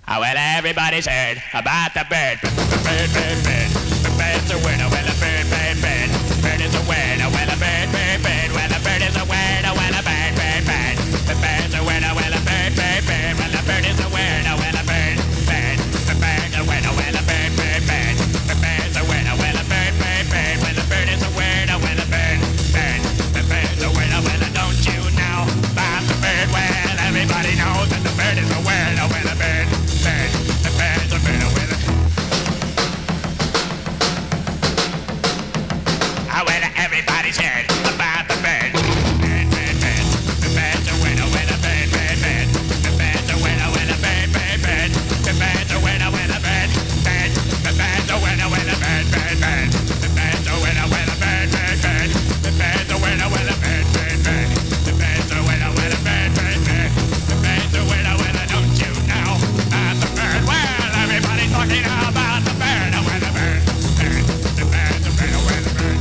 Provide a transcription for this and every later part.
Well, everybody's heard about the bird. Bird, bird, bird. The bird's a word. Well, a bird, bird, bird. Bird is a word. Well, a bird, bird, bird. Well, a bird is a word. Well, a bird, bird, bird. The bird's a word. Well, a bird, bird, bird. Well, a bird is a word. Well, a bird, bird. The bird's a word. Well, a bird, bird, bird. The bird's a word. Well, a bird, bird, bird. Well, a bird is a word. Well, a bird, bird. The bird's a word. Well, don't you know about the bird? Well, everybody knows that the bird is a word. Well, a bird. The bird's a bird with it. Well, everybody's heard about the bird. Bird, bird, bird. The bird's a winner with a bird, bird, bird. The bird's a winner with a bird, bird, bird. The bird's a winner with a bird, bird. The bird's a winner with a bird, bird, bird. The bird's a winner with a bird, bird, bird. The bird's a winner with a bird, bird, bird. The bird's a winner with a bird, bird, bird. The bird's a winner with a don't you know about the bird? Well, everybody's talking about the bird, with a bird, bird. The bird's a winner with a bird.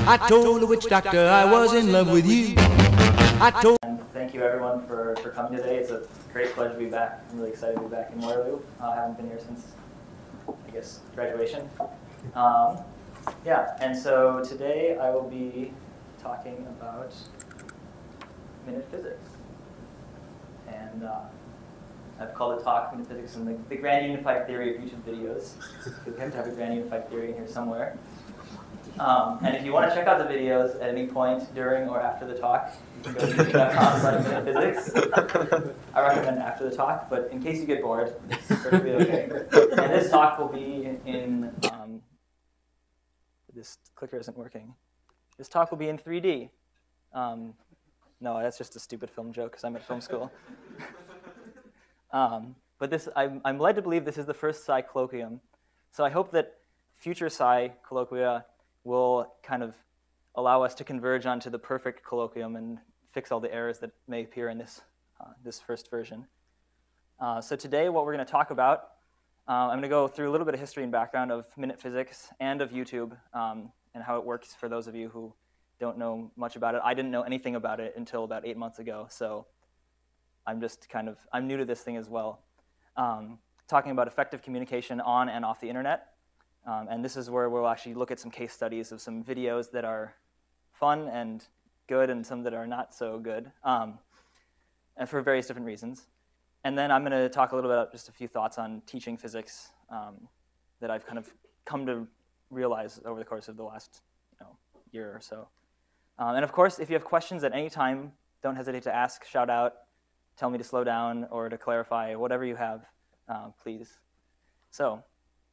I told the witch doctor I was in love with you. I told. And thank you everyone for coming today. It's a great pleasure to be back. I'm really excited to be back in Waterloo. I haven't been here since, I guess, graduation. Yeah, and so today I will be talking about minute physics. And I've called the talk Minute Physics and the Grand Unified Theory of YouTube videos. We have to have a Grand Unified Theory in here somewhere. And if you want to check out the videos at any point during or after the talk, you can go to youtube.com/minutephysics. I recommend after the talk, but in case you get bored, it's perfectly okay. And this talk will be in this clicker isn't working. This talk will be in 3D. No, that's just a stupid film joke because I'm at film school. But this, I'm led to believe this is the first Sci colloquium. So I hope that future Sci colloquia will kind of allow us to converge onto the perfect colloquium and fix all the errors that may appear in this, this first version. So today what we're going to talk about, I'm going to go through a little bit of history and background of minute physics and of YouTube and how it works for those of you who don't know much about it. I didn't know anything about it until about 8 months ago, so I'm just kind of, I'm new to this thing as well. Talking about effective communication on and off the internet. And this is where we'll actually look at some case studies of some videos that are fun and good and some that are not so good, and for various different reasons. And then I'm going to talk a little bit about just a few thoughts on teaching physics that I've kind of come to realize over the course of the last year or so. And of course, if you have questions at any time, don't hesitate to ask, shout out, tell me to slow down or to clarify, whatever you have, please. So,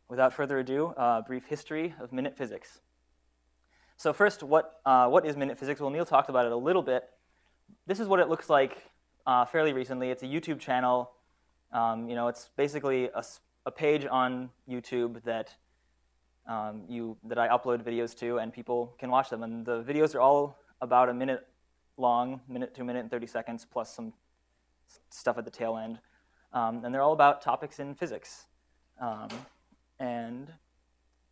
without further ado, a brief history of minute physics. So first, what is minute physics? Well, Neil talked about it a little bit. This is what it looks like fairly recently. It's a YouTube channel. It's basically a page on YouTube that that I upload videos to, and people can watch them. And the videos are all about a minute long, minute to a minute and 30 seconds, plus some stuff at the tail end. And they're all about topics in physics. And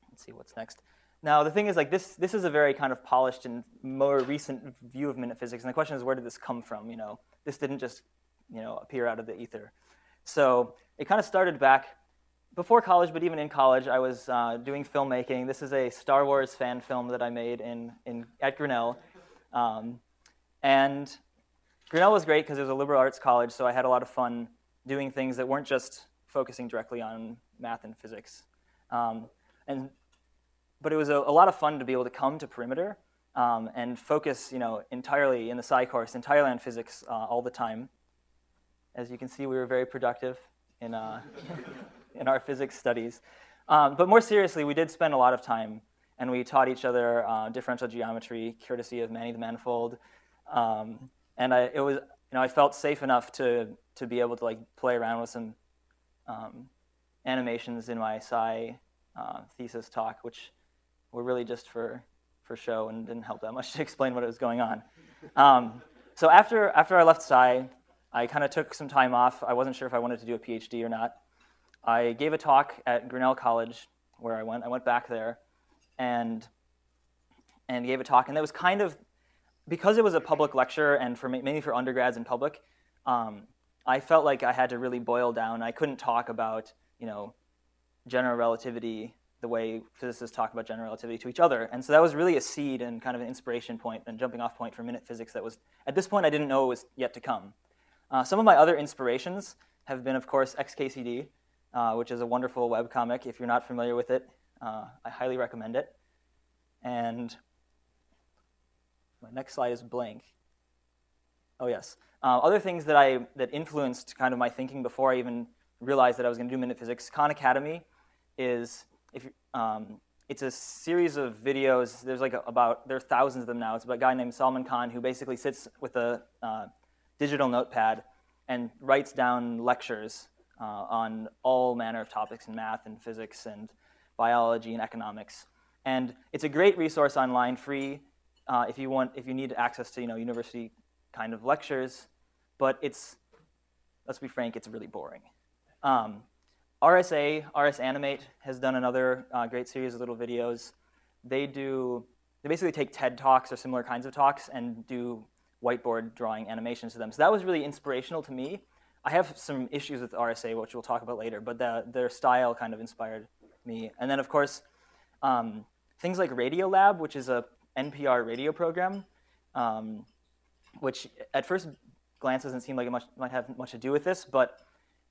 let's see what's next. Now the thing is, like this is a very kind of polished and more recent view of minute physics, and the question is, where did this come from? This didn't just appear out of the ether. So it kind of started back before college, but even in college, I was doing filmmaking. This is a Star Wars fan film that I made at Grinnell. And Grinnell was great because it was a liberal arts college, so I had a lot of fun doing things that weren't just focusing directly on math and physics. But it was a lot of fun to be able to come to Perimeter and focus entirely in the Sci course, entirely on physics all the time. As you can see, we were very productive in our physics studies. But more seriously, we did spend a lot of time, and we taught each other differential geometry, courtesy of Manny the Manifold. And I felt safe enough to be able to play around with some animations in my Sci thesis talk, which were really just for show and didn't help that much to explain what was going on. So after I left Sci, I kind of took some time off. I wasn't sure if I wanted to do a PhD or not. I gave a talk at Grinnell College, where I went back there, and gave a talk. And that was kind of, because it was a public lecture, and mainly for undergrads and public, I felt like I had to really boil down. I couldn't talk about general relativity the way physicists talk about general relativity to each other. And so that was really a seed and kind of an inspiration point and jumping off point for Minute Physics that was, at this point, I didn't know it was yet to come. Some of my other inspirations have been, of course, XKCD, which is a wonderful webcomic. If you're not familiar with it, I highly recommend it. And my next slide is blank. Oh, yes. Other things that influenced kind of my thinking before I even realized that I was going to do Minute Physics. Khan Academy is, it's a series of videos. There's there are thousands of them now. It's about a guy named Salman Khan who basically sits with a digital notepad and writes down lectures on all manner of topics in math and physics and biology and economics. And it's a great resource online, free, if you need access to university kind of lectures. But let's be frank, it's really boring. RS Animate has done another great series of little videos. They basically take TED Talks or similar kinds of talks and do whiteboard drawing animations to them. So that was really inspirational to me. I have some issues with RSA, which we'll talk about later, but their style kind of inspired me. And then, of course, things like Radiolab, which is a NPR radio program, which at first glance doesn't seem like it might have much to do with this, but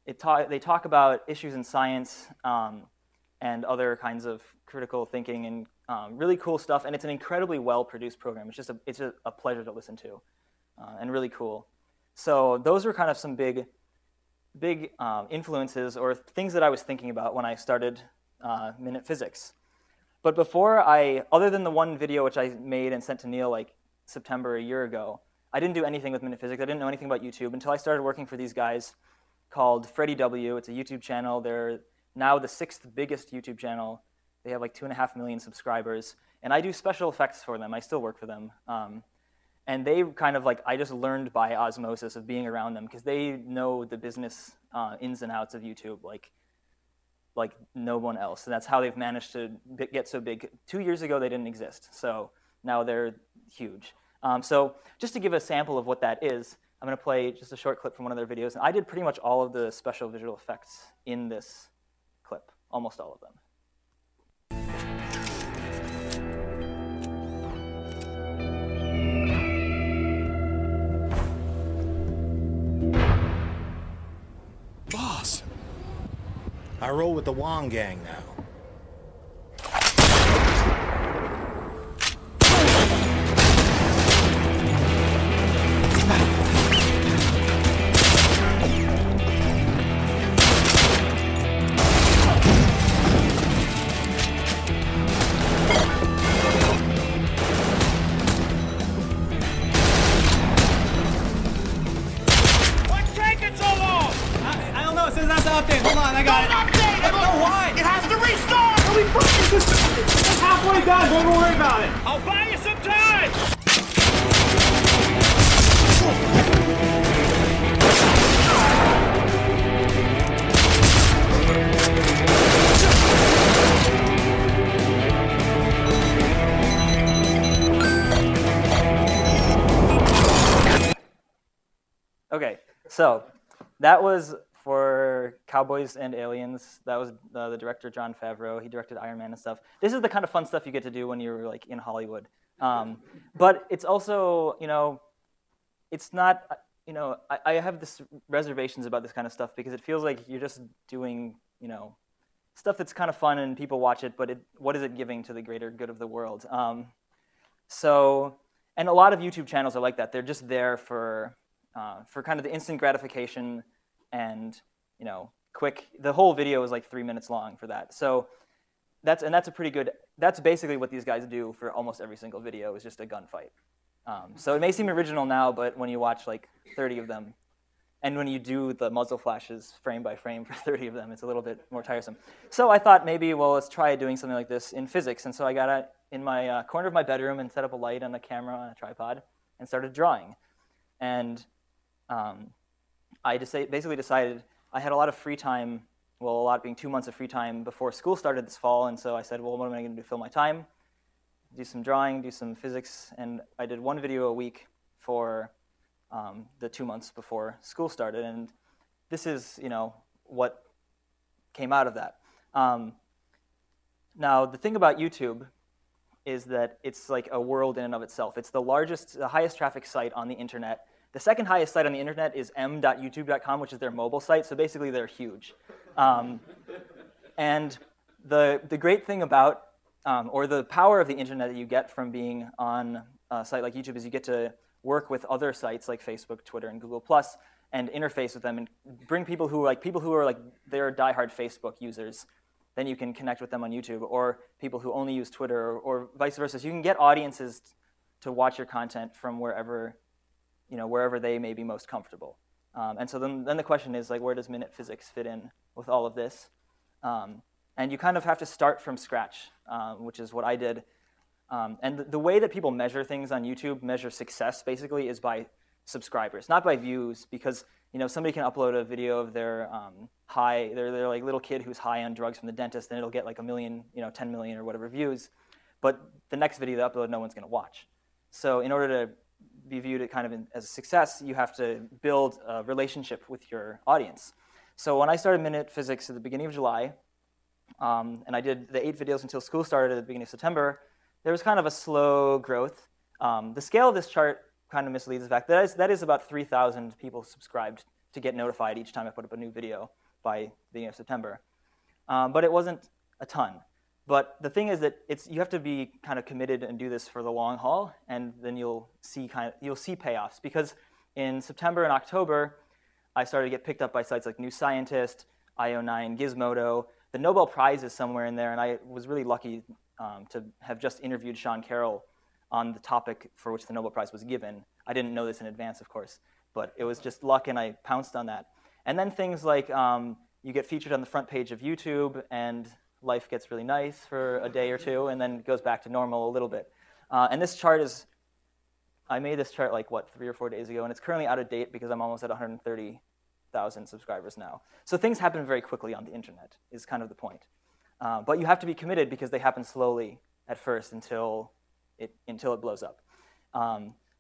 they talk about issues in science and other kinds of critical thinking and really cool stuff. And it's an incredibly well-produced program. It's just a pleasure to listen to and really cool. So those were kind of some big influences or things that I was thinking about when I started Minute Physics. But other than the one video which I made and sent to Neil September a year ago, I didn't do anything with Minute Physics. I didn't know anything about YouTube until I started working for these guys called Freddy W. It's a YouTube channel. They're now the 6th biggest YouTube channel. They have 2.5 million subscribers. And I do special effects for them. I still work for them. And they kind of I just learned by osmosis of being around them because they know the business ins and outs of YouTube like no one else. And that's how they've managed to get so big. 2 years ago, they didn't exist. So now they're huge. So just to give a sample of what that is, I'm going to play just a short clip from one of their videos. And I did pretty much all of the special visual effects in this clip, almost all of them. Boss, I roll with the Wong gang now. Don't worry about it. I'll buy you some time. Okay, So that was for Cowboys and Aliens. That was the director, Jon Favreau. He directed Iron Man and stuff. This is the kind of fun stuff you get to do when you're like in Hollywood. But it's also, it's not, I have this reservations about this kind of stuff because it feels like you're just doing, stuff that's kind of fun and people watch it, but what is it giving to the greater good of the world? And a lot of YouTube channels are like that. They're just there for kind of the instant gratification and, quick. The whole video is like 3 minutes long for that. So that's a pretty good, that's basically what these guys do for almost every single video is just a gunfight. So it may seem original now, but when you watch like 30 of them, and when you do the muzzle flashes frame by frame for 30 of them, it's a little bit more tiresome. So I thought maybe, well, let's try doing something like this in physics. And so I got in my corner of my bedroom and set up a light and a camera on a tripod and started drawing. And I basically decided I had a lot of free time, well, a lot being 2 months of free time before school started this fall. And so I said, well, what am I going to do to fill my time? Do some drawing, do some physics. And I did one video a week for the 2 months before school started, and this is, what came out of that. Now, the thing about YouTube is that it's like a world in and of itself. It's the highest traffic site on the internet. The second highest site on the internet is m.youtube.com, which is their mobile site, so basically they're huge. And the great thing about, or the power of the internet that you get from being on a site like YouTube is you get to work with other sites like Facebook, Twitter, and Google+, and interface with them and bring people who are like they're diehard Facebook users. Then you can connect with them on YouTube, or people who only use Twitter, or vice versa. So you can get audiences to watch your content from wherever they may be most comfortable. And so then the question is, like, where does Minute Physics fit in with all of this? And you kind of have to start from scratch, which is what I did. And the way that people measure things on YouTube, measure success basically, is by subscribers, not by views, because somebody can upload a video of their their like little kid who's high on drugs from the dentist, and it'll get like 1 million, 10 million or whatever views. But the next video they upload, no one's going to watch. So in order to be viewed as a success, you have to build a relationship with your audience. So when I started Minute Physics at the beginning of July, and I did the 8 videos until school started at the beginning of September, there was kind of a slow growth. The scale of this chart kind of misleads the fact that is about 3,000 people subscribed to get notified each time I put up a new video by the beginning of September. But it wasn't a ton. But the thing is that you have to be kind of committed and do this for the long haul, and then you'll see payoffs. Because in September and October, I started to get picked up by sites like New Scientist, IO9, Gizmodo. The Nobel Prize is somewhere in there, and I was really lucky to have just interviewed Sean Carroll on the topic for which the Nobel Prize was given. I didn't know this in advance, of course, but it was just luck, and I pounced on that. And then things like you get featured on the front page of YouTube, and life gets really nice for a day or two, and then goes back to normal a little bit. And this chart I made this chart like, 3 or 4 days ago, and it's currently out of date because I'm almost at 130,000 subscribers now. So things happen very quickly on the internet, is kind of the point. But you have to be committed because they happen slowly at first until it blows up.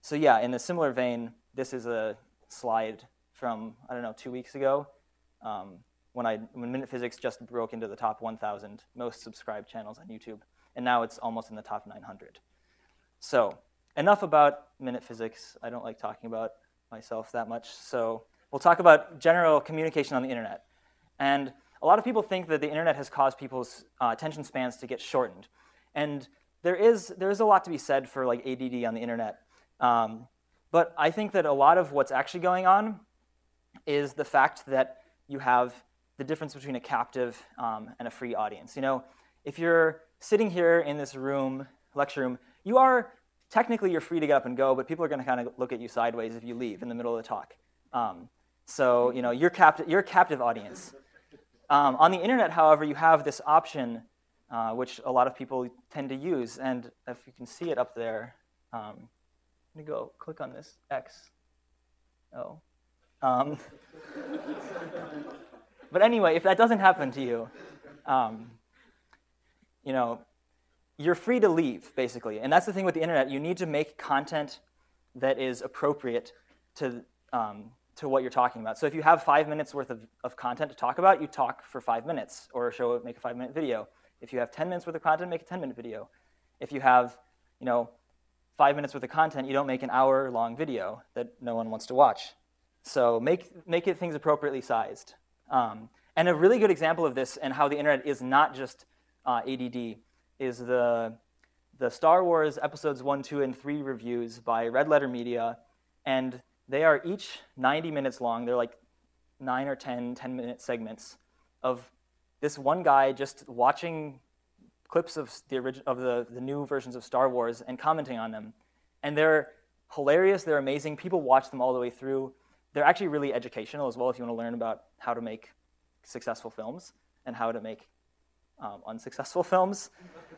So yeah, in a similar vein, this is a slide from, 2 weeks ago, when Minute Physics just broke into the top 1,000 most subscribed channels on YouTube, and now it's almost in the top 900. So enough about Minute Physics. I don't like talking about myself that much, so we'll talk about general communication on the internet. And a lot of people think that the internet has caused people's attention spans to get shortened. And there is a lot to be said for like ADD on the internet. But I think that a lot of what's actually going on is the fact that you have the difference between a captive and a free audience. If you're sitting here in this lecture room, technically you're free to get up and go, but people are going to kind of look at you sideways if you leave in the middle of the talk. So you're a captive audience. On the internet, however, you have this option, which a lot of people tend to use. And if you can see it up there, I'm going to go click on this X. Oh. But anyway, if that doesn't happen to you, you're free to leave, basically. And that's the thing with the internet. You need to make content that is appropriate to to what you're talking about. So if you have 5 minutes worth of content to talk about, you talk for 5 minutes or make a 5-minute video. If you have 10 minutes worth of content, make a 10-minute video. If you have 5 minutes worth of content, you don't make an hour-long video that no one wants to watch. So make it things appropriately sized. And a really good example of this and how the internet is not just ADD is the Star Wars Episodes 1, 2, and 3 reviews by Red Letter Media. And they are each 90 minutes long. They're like 9 or 10-minute segments of this one guy just watching clips of the new versions of Star Wars and commenting on them. And they're hilarious. They're amazing. People watch them all the way through. They're actually really educational as well if you want to learn about how to make successful films and how to make unsuccessful films.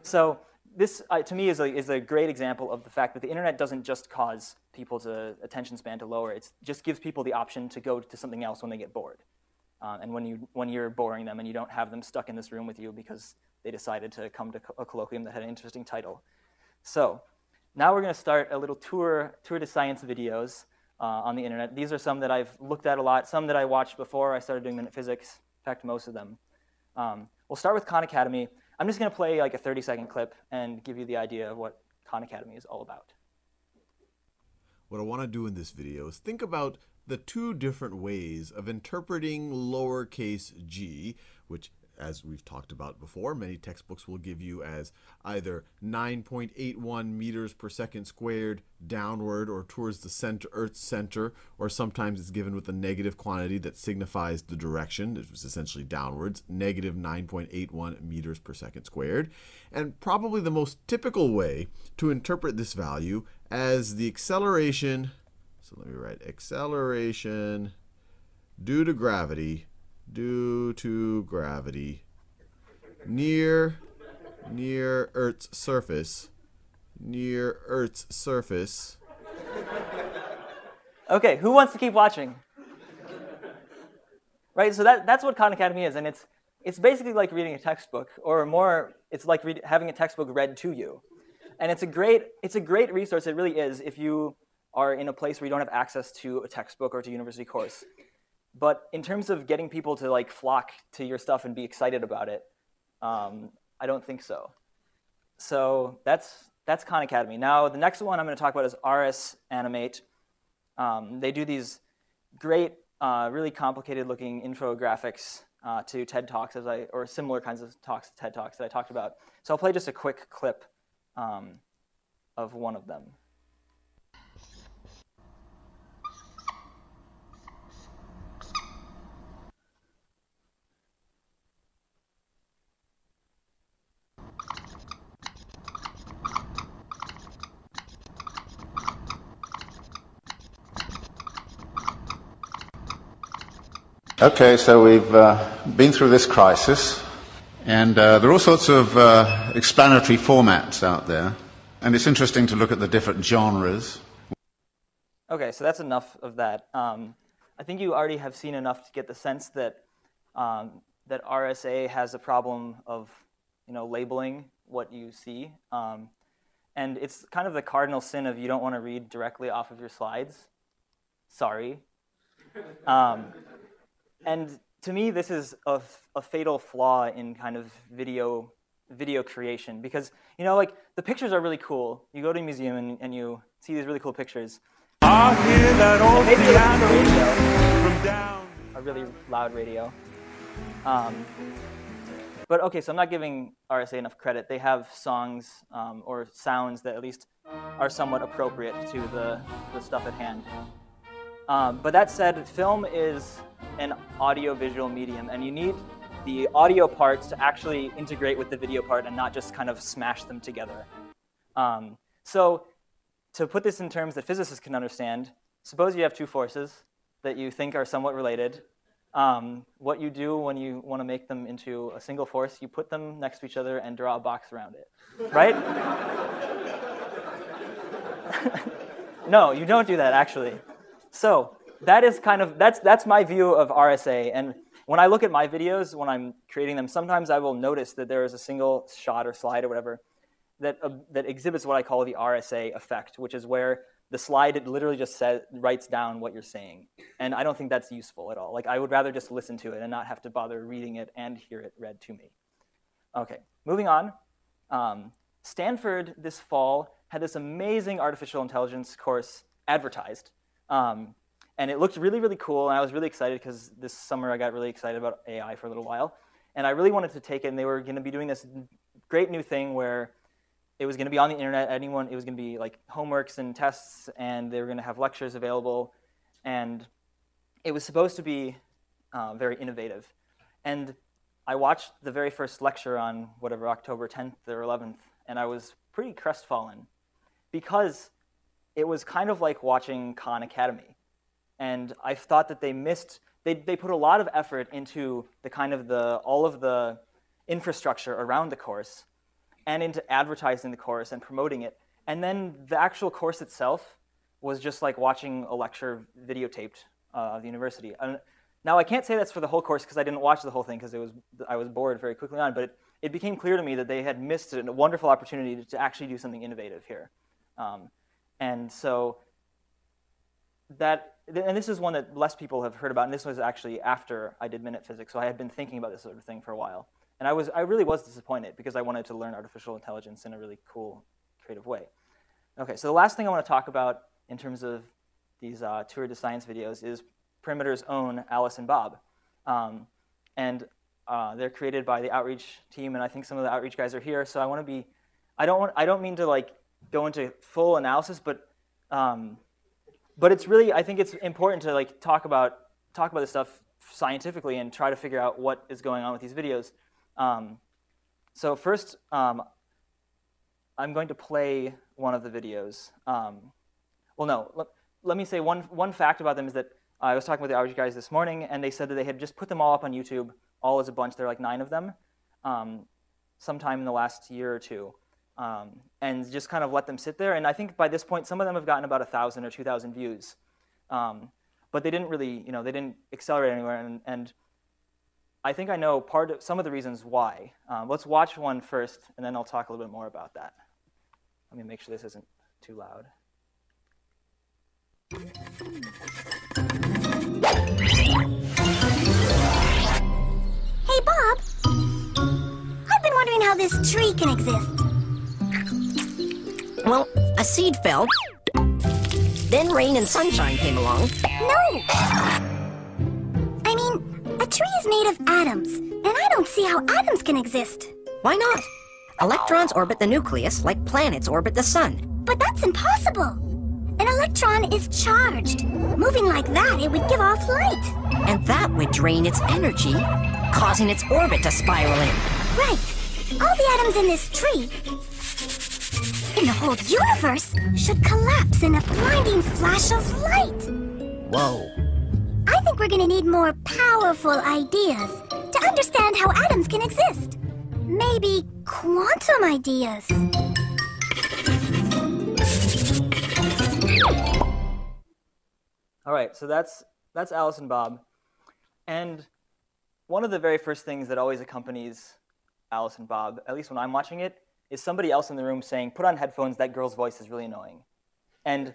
So this, to me, is a great example of the fact that the internet doesn't just cause people's attention span to lower. It just gives people the option to go to something else when they get bored. And when you're boring them and you don't have them stuck in this room with you because they decided to come to a colloquium that had an interesting title. So now we're going to start a little tour de science videos on the internet. These are some that I've looked at a lot, some that I watched before I started doing Minute Physics. In fact, most of them. We'll start with Khan Academy. I'm just going to play like a 30-second clip and give you the idea of what Khan Academy is all about. What I want to do in this video is think about the two different ways of interpreting lowercase g, which, as we've talked about before, many textbooks will give you as either 9.81 meters per second squared downward or towards the center, Earth's center, or sometimes it's given with a negative quantity that signifies the direction. It was essentially downwards, negative 9.81 meters per second squared. And probably the most typical way to interpret this value as the acceleration, so let me write acceleration due to gravity near Earth's surface, Okay, who wants to keep watching? Right, so that's what Khan Academy is, and it's basically like reading a textbook, or more, it's like having a textbook read to you. And it's a great resource, it really is, if you are in a place where you don't have access to a textbook or to a university course. But in terms of getting people to like flock to your stuff and be excited about it, I don't think so. So that's Khan Academy. Now the next one I'm going to talk about is RS Animate. They do these great, really complicated looking infographics to TED Talks or similar kinds of talks to TED Talks that I talked about. So I'll play just a quick clip of one of them. Okay, so we've been through this crisis, and there are all sorts of explanatory formats out there, and it's interesting to look at the different genres. Okay, so that's enough of that. I think you already have seen enough to get the sense that that RSA has a problem of labeling what you see, and it's kind of the cardinal sin of you don't want to read directly off of your slides. Sorry. And to me, this is a fatal flaw in kind of video creation because, like the pictures are really cool. You go to a museum and you see these really cool pictures. I hear that old piano from down. A really loud radio. But okay, so I'm not giving RSA enough credit. They have songs or sounds that at least are somewhat appropriate to the stuff at hand. But that said, film is an audio-visual medium, and you need the audio parts to actually integrate with the video part and not just kind of smash them together. So to put this in terms that physicists can understand, suppose you have two forces that you think are somewhat related. What you do when you want to make them into a single force, you put them next to each other and draw a box around it, right? No, you don't do that, actually. So that is that's my view of RSA. And when I look at my videos, when I'm creating them, sometimes I will notice that there is a single shot or slide or whatever that exhibits what I call the RSA effect, which is where the slide, it literally just writes down what you're saying. And I don't think that's useful at all. Like, I would rather just listen to it and not have to bother reading it and hear it read to me. Okay, moving on. Stanford this fall had this amazing artificial intelligence course advertised. And it looked really, really cool, and I was really excited because this summer I got really excited about AI for a little while. And I really wanted to take it, and they were going to be doing this great new thing where it was going to be on the internet. It was going to be like homeworks and tests, and they were going to have lectures available. And it was supposed to be very innovative. And I watched the very first lecture on whatever, October 10th or 11th, and I was pretty crestfallen because it was kind of like watching Khan Academy. And I thought that they put a lot of effort into all of the infrastructure around the course and into advertising the course and promoting it. And then the actual course itself was just like watching a lecture videotaped of the university. Now, I can't say that's for the whole course because I didn't watch the whole thing because I was bored very quickly on, but it became clear to me that they had missed a wonderful opportunity to actually do something innovative here. And so and this is one that less people have heard about, and this was actually after I did Minute Physics, so I had been thinking about this sort of thing for a while. And I really was disappointed because I wanted to learn artificial intelligence in a really cool, creative way. Okay, so the last thing I want to talk about in terms of these Tour de Science videos is Perimeter's own Alice and Bob. They're created by the Outreach team, and I think some of the Outreach guys are here, so I don't mean to like go into full analysis, but it's really, I think it's important to like talk about this stuff scientifically and try to figure out what is going on with these videos. So first, I'm going to play one of the videos. Let me say one fact about them is that I was talking with the Outreach guys this morning, and they said that they had just put them all up on YouTube, all as a bunch. There are like 9 of them, sometime in the last year or two. And just kind of let them sit there. And I think by this point, some of them have gotten about 1,000 or 2,000 views. But they didn't really, they didn't accelerate anywhere. And I think I know some of the reasons why. Let's watch one first, and then I'll talk a little bit more about that. Let me make sure this isn't too loud. Hey, Bob. I've been wondering how this tree can exist. Well, a seed fell, then rain and sunshine came along. No! I mean, a tree is made of atoms, and I don't see how atoms can exist. Why not? Electrons orbit the nucleus like planets orbit the sun. But that's impossible. An electron is charged. Moving like that, it would give off light. And that would drain its energy, causing its orbit to spiral in. Right. All the atoms in this tree, in the whole universe, should collapse in a blinding flash of light. Whoa. I think we're gonna need more powerful ideas to understand how atoms can exist. Maybe quantum ideas. All right, so that's Alice and Bob. And one of the very first things that always accompanies Alice and Bob, at least when I'm watching it, is somebody else in the room saying, "Put on headphones, that girl's voice is really annoying." And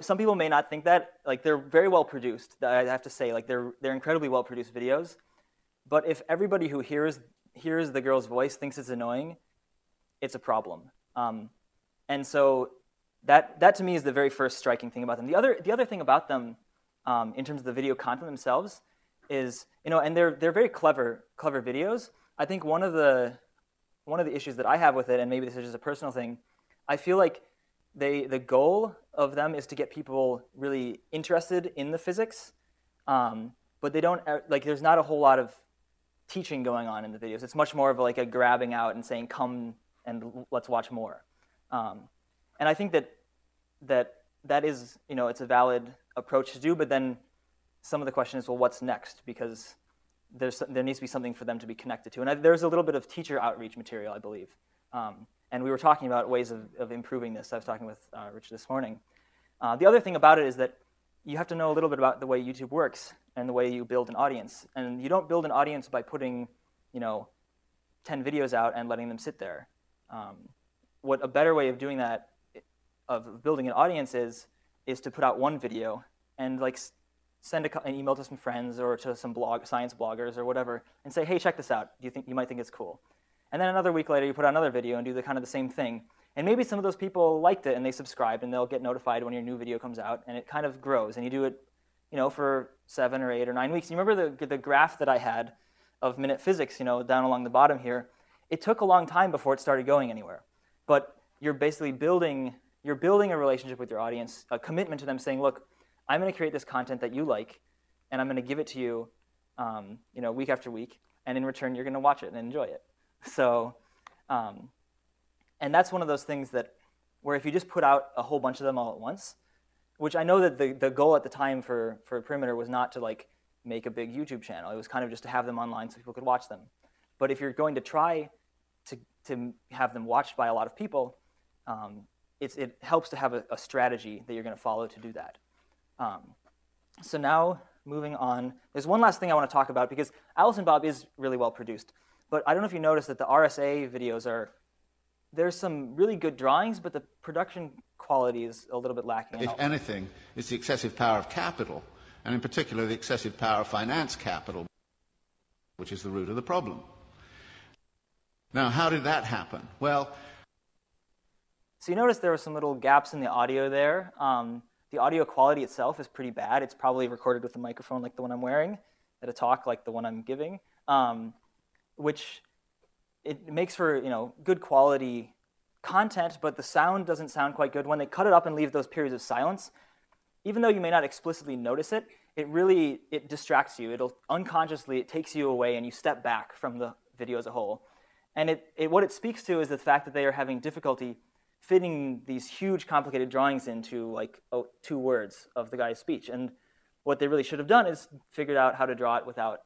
some people may not think that. Like, they're very well produced. I have to say, like, they're incredibly well produced videos. But if everybody who hears the girl's voice thinks it's annoying, it's a problem. And so that to me is the very first striking thing about them. The other thing about them, in terms of the video content themselves, is and they're very clever videos. I think one of the issues that I have with it, and maybe this is just a personal thing, I feel like the goal of them is to get people really interested in the physics, but they don't there's not a whole lot of teaching going on in the videos. It's much more of like a grabbing out and saying, "Come and let's watch more." And I think that is it's a valid approach to do, but then some of the question is, well, what's next? Because there needs to be something for them to be connected to. And there's a little bit of teacher outreach material, I believe. And we were talking about ways of improving this. I was talking with Rich this morning. The other thing about it is that you have to know a little bit about the way YouTube works and the way you build an audience. And you don't build an audience by putting 10 videos out and letting them sit there. What a better way of doing that, of building an audience is to put out one video and like send an email to some friends or to some science bloggers or whatever and say, hey, check this out. Do you think you might think it's cool? And then another week later, you put out another video and do the kind of the same thing. And maybe some of those people liked it and they subscribed and they'll get notified when your new video comes out, and it kind of grows. And you do it, for 7 or 8 or 9 weeks. You remember the graph that I had of minute physics, down along the bottom here? It took a long time before it started going anywhere. But you're basically building a relationship with your audience, a commitment to them saying, look, I'm going to create this content that you like, and I'm going to give it to you, week after week, and in return, you're going to watch it and enjoy it. So, and that's one of those things where if you just put out a whole bunch of them all at once, which I know that the goal at the time for Perimeter was not to like make a big YouTube channel. It was kind of just to have them online so people could watch them. But if you're going to try to have them watched by a lot of people, it helps to have a strategy that you're going to follow to do that. So now, moving on, there's one last thing I want to talk about, because Alice and Bob is really well produced. But I don't know if you noticed that the RSA videos there's some really good drawings, but the production quality is a little bit lacking. If anything, it's the excessive power of capital, and in particular the excessive power of finance capital, which is the root of the problem. Now, how did that happen? Well, so you notice there were some little gaps in the audio there. The audio quality itself is pretty bad. It's probably recorded with a microphone like the one I'm wearing at a talk like the one I'm giving, which it makes for good quality content, but the sound doesn't sound quite good. When they cut it up and leave those periods of silence, even though you may not explicitly notice it, it distracts you. It'll unconsciously, it takes you away and you step back from the video as a whole. And what it speaks to is the fact that they are having difficulty fitting these huge, complicated drawings into like 2 words of the guy's speech. And what they really should have done is figured out how to draw it without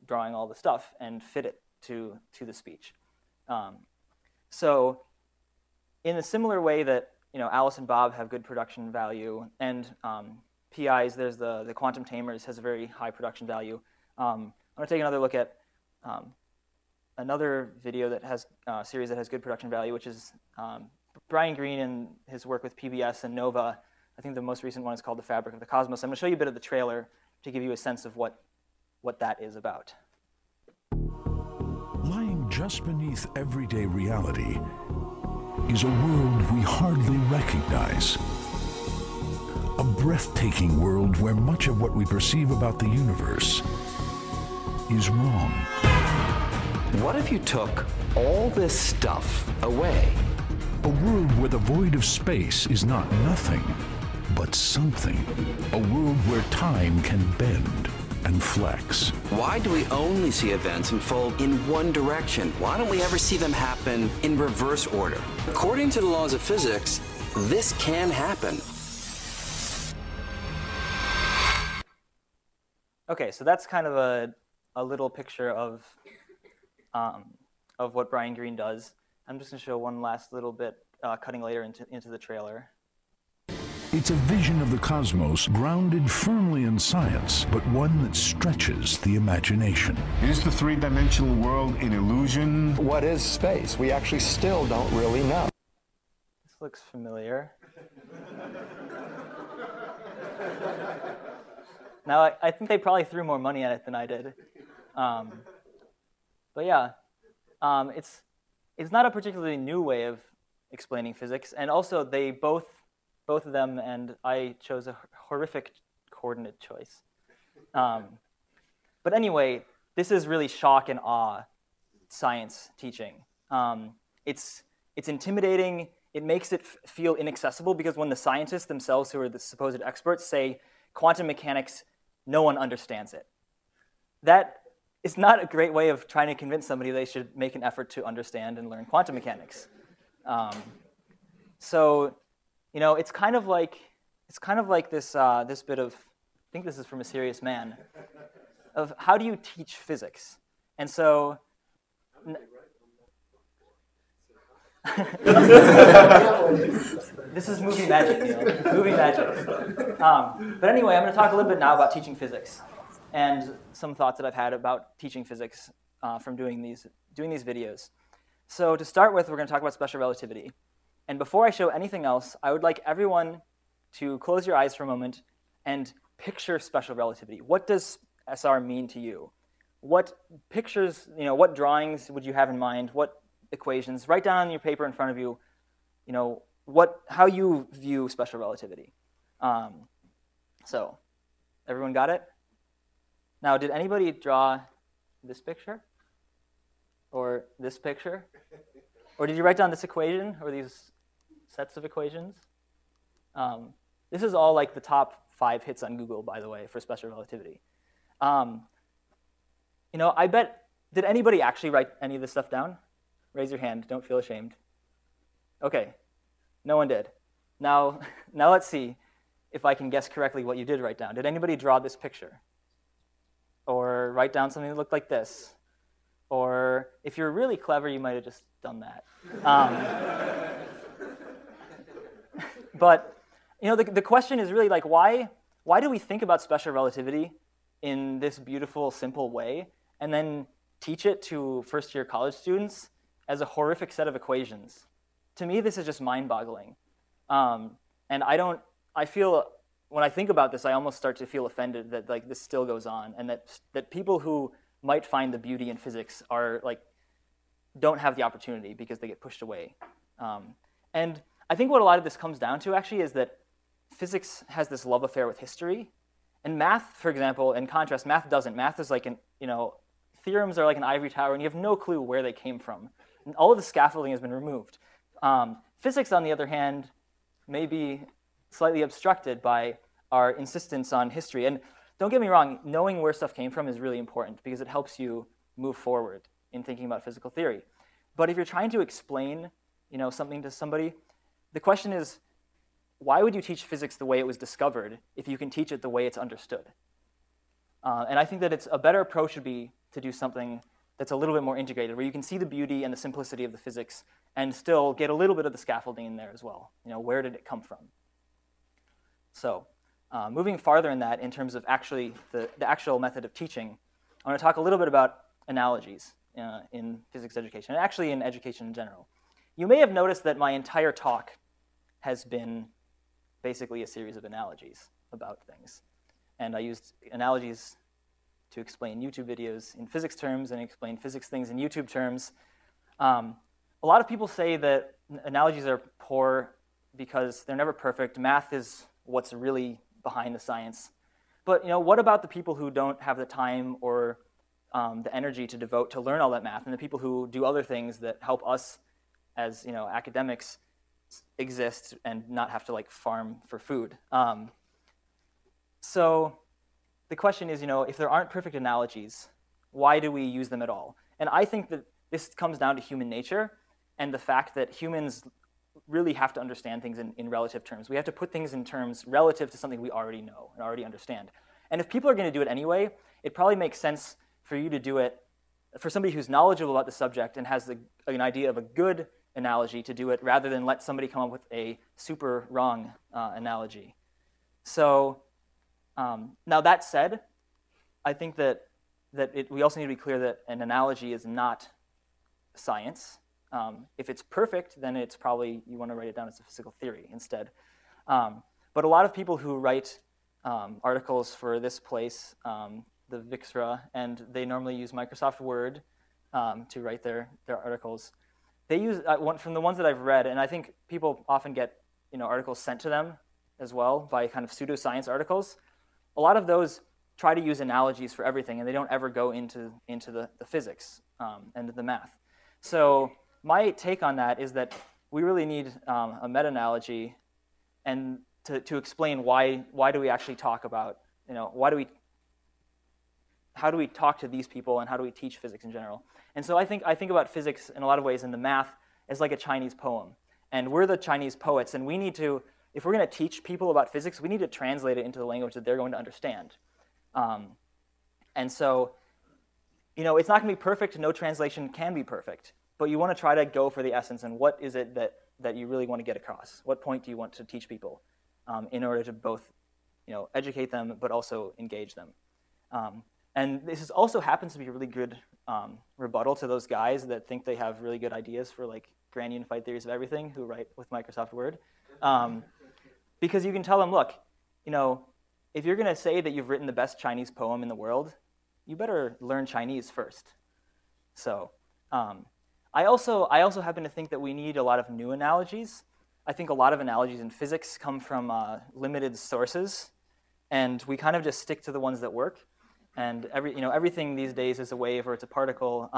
drawing all the stuff and fit it to the speech. So in a similar way that Alice and Bob have good production value, and PIs, there's the Quantum Tamers, has a very high production value. I'm going to take another look at another video that has series that has good production value, which is Brian Greene and his work with PBS and Nova. I think the most recent one is called The Fabric of the Cosmos. I'm going to show you a bit of the trailer to give you a sense of what that is about. Lying just beneath everyday reality is a world we hardly recognize. A breathtaking world where much of what we perceive about the universe is wrong. What if you took all this stuff away? A world where the void of space is not nothing, but something. A world where time can bend and flex. Why do we only see events unfold in one direction? Why don't we ever see them happen in reverse order? According to the laws of physics, this can happen. Okay, so that's kind of a little picture of what Brian Greene does. I'm just going to show one last little bit, cutting later into the trailer. It's a vision of the cosmos grounded firmly in science, but one that stretches the imagination. Is the three-dimensional world an illusion? What is space? We actually still don't really know. This looks familiar. Now, I think they probably threw more money at it than I did. But yeah, it's not a particularly new way of explaining physics, and also they both of them, and I chose a horrific coordinate choice. But anyway, this is really shock and awe science teaching. It's intimidating. It makes it feel inaccessible, because when the scientists themselves, who are the supposed experts, say quantum mechanics, no one understands it. That is not a great way of trying to convince somebody they should make an effort to understand and learn quantum mechanics. So, it's kind of like this this bit of, I think this is from A Serious Man, of how do you teach physics? And so, this is movie magic, Neil. Movie magic. But anyway, I'm going to talk a little bit now about teaching physics and some thoughts that I've had about teaching physics from doing these videos. So to start with, we're going to talk about special relativity. And before I show anything else, I would like everyone to close your eyes for a moment and picture special relativity. What does SR mean to you? What pictures, what drawings would you have in mind? What equations? Write down on your paper in front of you, how you view special relativity. So, everyone got it? Now, did anybody draw this picture? Or this picture? Or did you write down this equation or these sets of equations? This is all like the top 5 hits on Google, by the way, for special relativity. I bet, did anybody actually write any of this stuff down? Raise your hand, don't feel ashamed. Okay, no one did. Now let's see if I can guess correctly what you did write down. Did anybody draw this picture? Or write down something that looked like this? Or if you're really clever, you might have just done that. But the question is really like, why do we think about special relativity in this beautiful, simple way, and then teach it to first-year college students as a horrific set of equations? To me, this is just mind-boggling. And I feel, when I think about this, I almost start to feel offended that like this still goes on, and that people who might find the beauty in physics don't have the opportunity because they get pushed away. And I think what a lot of this comes down to actually is that physics has this love affair with history, and math, for example, in contrast, math doesn't. Math is like theorems are like an ivory tower, and you have no clue where they came from. And all of the scaffolding has been removed. Physics, on the other hand, may be slightly obstructed by our insistence on history. And don't get me wrong, knowing where stuff came from is really important because it helps you move forward in thinking about physical theory. But if you're trying to explain, something to somebody, the question is, why would you teach physics the way it was discovered if you can teach it the way it's understood? And I think that a better approach would be to do something that's a little bit more integrated, where you can see the beauty and the simplicity of the physics and still get a little bit of the scaffolding in there as well. Where did it come from? So moving farther in that, in terms of actually the actual method of teaching, I want to talk a little bit about analogies in physics education, and actually in education in general. You may have noticed that my entire talk has been basically a series of analogies about things. And I used analogies to explain YouTube videos in physics terms and explain physics things in YouTube terms. A lot of people say that analogies are poor because they're never perfect. Math is what's really behind the science. But what about the people who don't have the time or the energy to devote to learn all that math, and the people who do other things that help us as academics exist and not have to farm for food? So the question is, if there aren't perfect analogies, why do we use them at all? And I think that this comes down to human nature and the fact that humans really have to understand things in relative terms. We have to put things in terms relative to something we already know and already understand. And if people are going to do it anyway, it probably makes sense for you to do it, for somebody who's knowledgeable about the subject and has an idea of a good analogy to do it, rather than let somebody come up with a super wrong analogy. So now that said, I think that we also need to be clear that an analogy is not science. If it's perfect, then it's probably, you want to write it down as a physical theory instead. But a lot of people who write articles for this place, the Vixra, and they normally use Microsoft Word to write their articles. They use, from the ones that I've read, and I think people often get articles sent to them as well by kind of pseudoscience articles. A lot of those try to use analogies for everything, and they don't ever go into the physics and the math. So my take on that is that we really need a meta-analogy, and to explain why do we actually talk about, how do we talk to these people, and how do we teach physics in general? And so I think about physics in a lot of ways, and the math as like a Chinese poem. And we're the Chinese poets, and we need to, if we're going to teach people about physics, we need to translate it into the language that they're going to understand. And so, it's not going to be perfect. No translation can be perfect. But you want to try to go for the essence, and what is it that you really want to get across? What point do you want to teach people in order to both educate them but also engage them? And this also happens to be a really good rebuttal to those guys that think they have really good ideas for grand unified theories of everything who write with Microsoft Word. Because you can tell them, look, if you're going to say that you've written the best Chinese poem in the world, you better learn Chinese first. So I also happen to think that we need a lot of new analogies. I think a lot of analogies in physics come from limited sources, and we kind of just stick to the ones that work. And everything these days is a wave or it's a particle.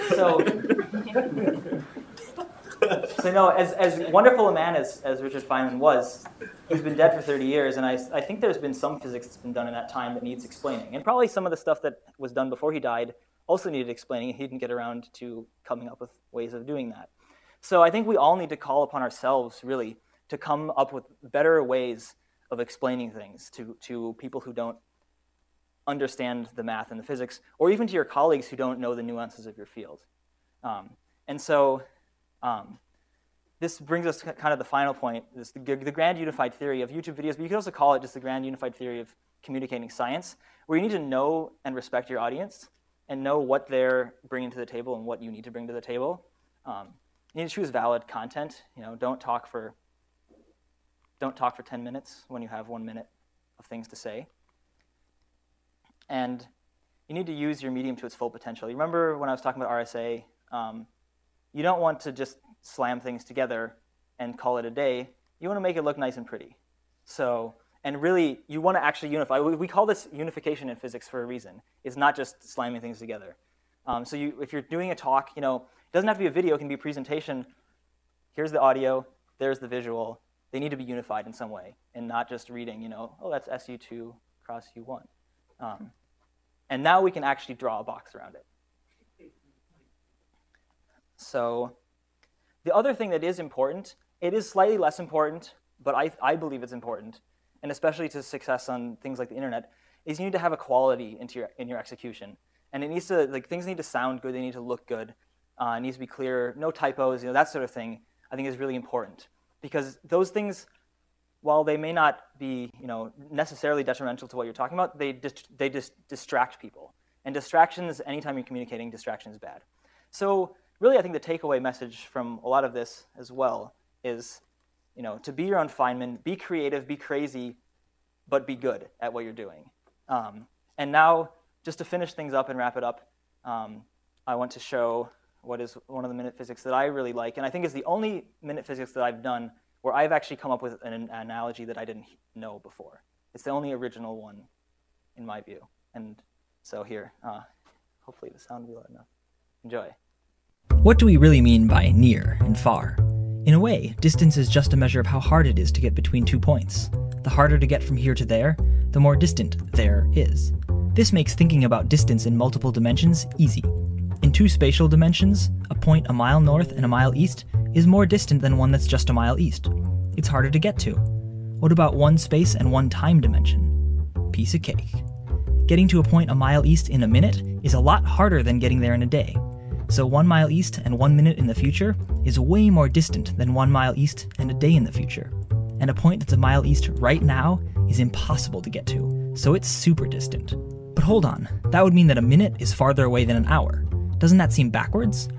So no, as wonderful a man as Richard Feynman was, he's been dead for 30 years, and I think there's been some physics that's been done in that time that needs explaining. And probably some of the stuff that was done before he died also needed explaining, and he didn't get around to coming up with ways of doing that. So I think we all need to call upon ourselves, really, to come up with better ways of explaining things to people who don't understand the math and the physics, or even to your colleagues who don't know the nuances of your field. And so this brings us to kind of the final point, the grand unified theory of YouTube videos, but you could also call it just the grand unified theory of communicating science, where you need to know and respect your audience and know what they're bringing to the table and what you need to bring to the table. You need to choose valid content. Don't talk for 10 minutes when you have 1 minute of things to say. And you need to use your medium to its full potential. You remember when I was talking about RSA, you don't want to just slam things together and call it a day. You want to make it look nice and pretty. And really, you want to actually unify. We call this unification in physics for a reason. It's not just slamming things together. If you're doing a talk, it doesn't have to be a video. It can be a presentation. Here's the audio. There's the visual. They need to be unified in some way, and not just reading, oh, that's SU2 cross U1. And now we can actually draw a box around it. So the other thing that is important, it is slightly less important, but I believe it's important, and especially to success on things like the internet, is you need to have a quality in your execution. And it needs to, things need to sound good, they need to look good, it needs to be clear, no typos, that sort of thing, I think is really important. Because those things, while they may not be necessarily detrimental to what you're talking about, they just distract people. And distractions, anytime you're communicating, distraction is bad. So really, I think the takeaway message from a lot of this as well is to be your own Feynman, be creative, be crazy, but be good at what you're doing. And now, just to finish things up and wrap it up, I want to show what is one of the minute physics that I really like, and I think is the only minute physics that I've done where I've actually come up with an analogy that I didn't know before. It's the only original one, in my view. And so here, hopefully the sound will be loud enough. Enjoy. What do we really mean by near and far? In a way, distance is just a measure of how hard it is to get between 2 points. The harder to get from here to there, the more distant there is. This makes thinking about distance in multiple dimensions easy. In 2 spatial dimensions, a point a mile north and a mile east is more distant than one that's just a mile east. It's harder to get to. What about 1 space and 1 time dimension? Piece of cake. Getting to a point a mile east in a minute is a lot harder than getting there in a day. So 1 mile east and 1 minute in the future is way more distant than 1 mile east and a day in the future. And a point that's a mile east right now is impossible to get to, so it's super distant. But hold on, that would mean that a minute is farther away than an hour. Doesn't that seem backwards?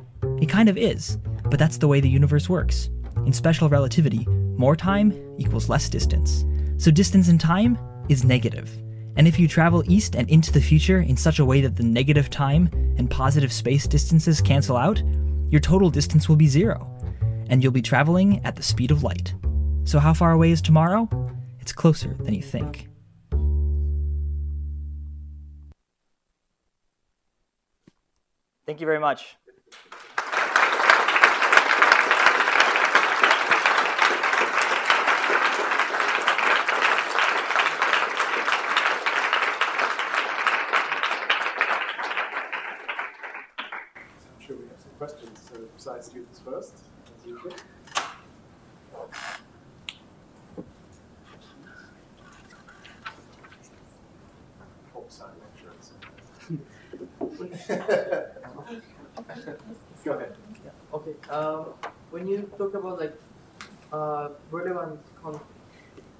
It kind of is, but that's the way the universe works. In special relativity, more time equals less distance. So distance in time is negative. And if you travel east and into the future in such a way that the negative time and positive space distances cancel out, your total distance will be 0. And you'll be traveling at the speed of light. So how far away is tomorrow? It's closer than you think. Thank you very much. I'm sure we have some questions, so besides students first, as usual. Go ahead. Yeah. Okay. When you talk about relevant content,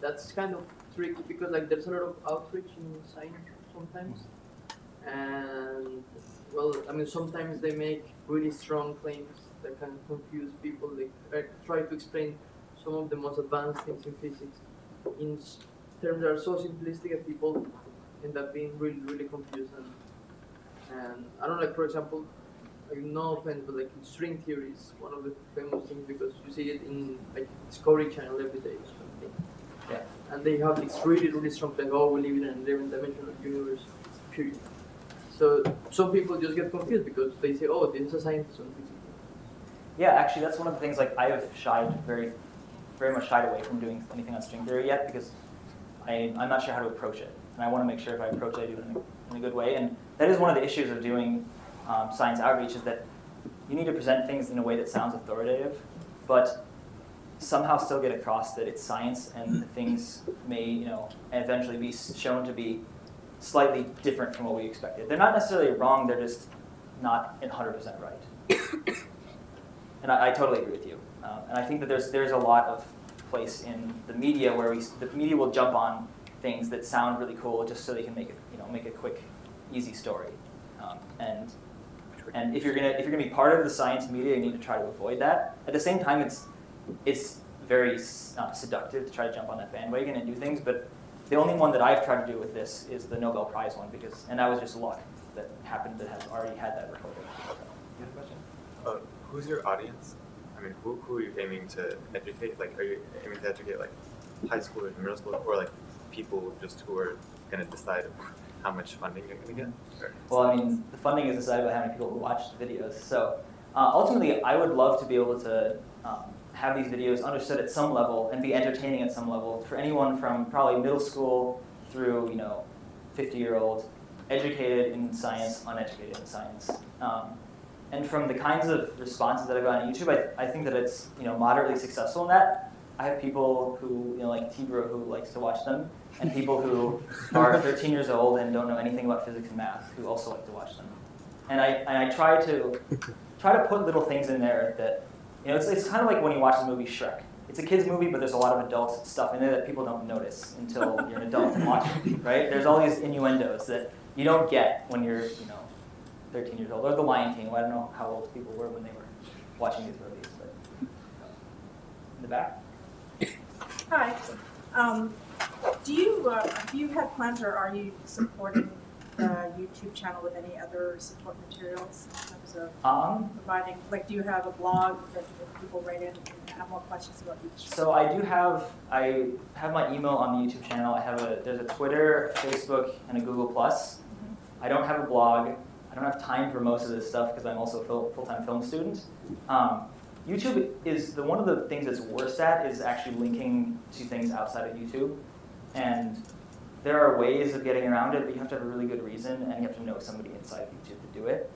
that's kind of tricky because there's a lot of outreach in science sometimes. And well, I mean, sometimes they make really strong claims that can confuse people. They try to explain some of the most advanced things in physics in terms that are so simplistic that people end up being really, really confused. And I don't know, like, for example, like, no offense, but like string theory is one of the famous things because you see it in like Discovery Channel every day or something. Yeah. And they have this really, really strong thing, oh, we live in an 11-dimensional universe, period. So some people just get confused because they say, oh, this is a scientist on physics. Yeah, actually, that's one of the things. Like, I have very much shied away from doing anything on string theory yet because I'm not sure how to approach it, and I want to make sure if I approach it, I do it in a good way. And that is one of the issues of doing science outreach is that you need to present things in a way that sounds authoritative, but somehow still get across that it's science and that things may, eventually be shown to be slightly different from what we expected. They're not necessarily wrong, they're just not 100% right. And I totally agree with you. And I think that there's a lot of place in the media where the media will jump on things that sound really cool just so they can make it, make a quick, easy story. And if you're gonna be part of the science media, you need to try to avoid that. At the same time, it's very seductive to try to jump on that bandwagon and do things. But the only one that I've tried to do with this is the Nobel Prize one and that was just luck that happened to have already had that recorded. So, you have a question? Who's your audience? I mean, who are you aiming to educate? Like, are you aiming to educate like high schoolers and middle schoolers, or like people just who are going to decide how much funding you're going to get? Well, I mean, the funding is decided by how many people who watch the videos. So ultimately, I would love to be able to have these videos understood at some level and be entertaining at some level for anyone from probably middle school through 50-year-old, educated in science, uneducated in science. And from the kinds of responses that I've gotten on YouTube, I think that it's moderately successful in that. I have people who, like Tibro, who likes to watch them, and people who are 13 years old and don't know anything about physics and math who also like to watch them. And I try to put little things in there that, it's kind of like when you watch the movie Shrek. It's a kid's movie, but there's a lot of adult stuff in there that people don't notice until you're an adult and watch it, right? There's all these innuendos that you don't get when you're, 13 years old, or The Lion King. Well, I don't know how old people were when they were watching these movies, but in the back. Hi. Do you have plans, or are you supporting the YouTube channel with any other support materials in terms of providing? Like, do you have a blog that people write in and have more questions about each? So I have my email on the YouTube channel. There's a Twitter, Facebook, and a Google+. I don't have a blog. I don't have time for most of this stuff because I'm also a full-time film student. YouTube is one of the things it's worst at is actually linking to things outside of YouTube. And there are ways of getting around it, but you have to have a really good reason, and you have to know somebody inside of YouTube to do it,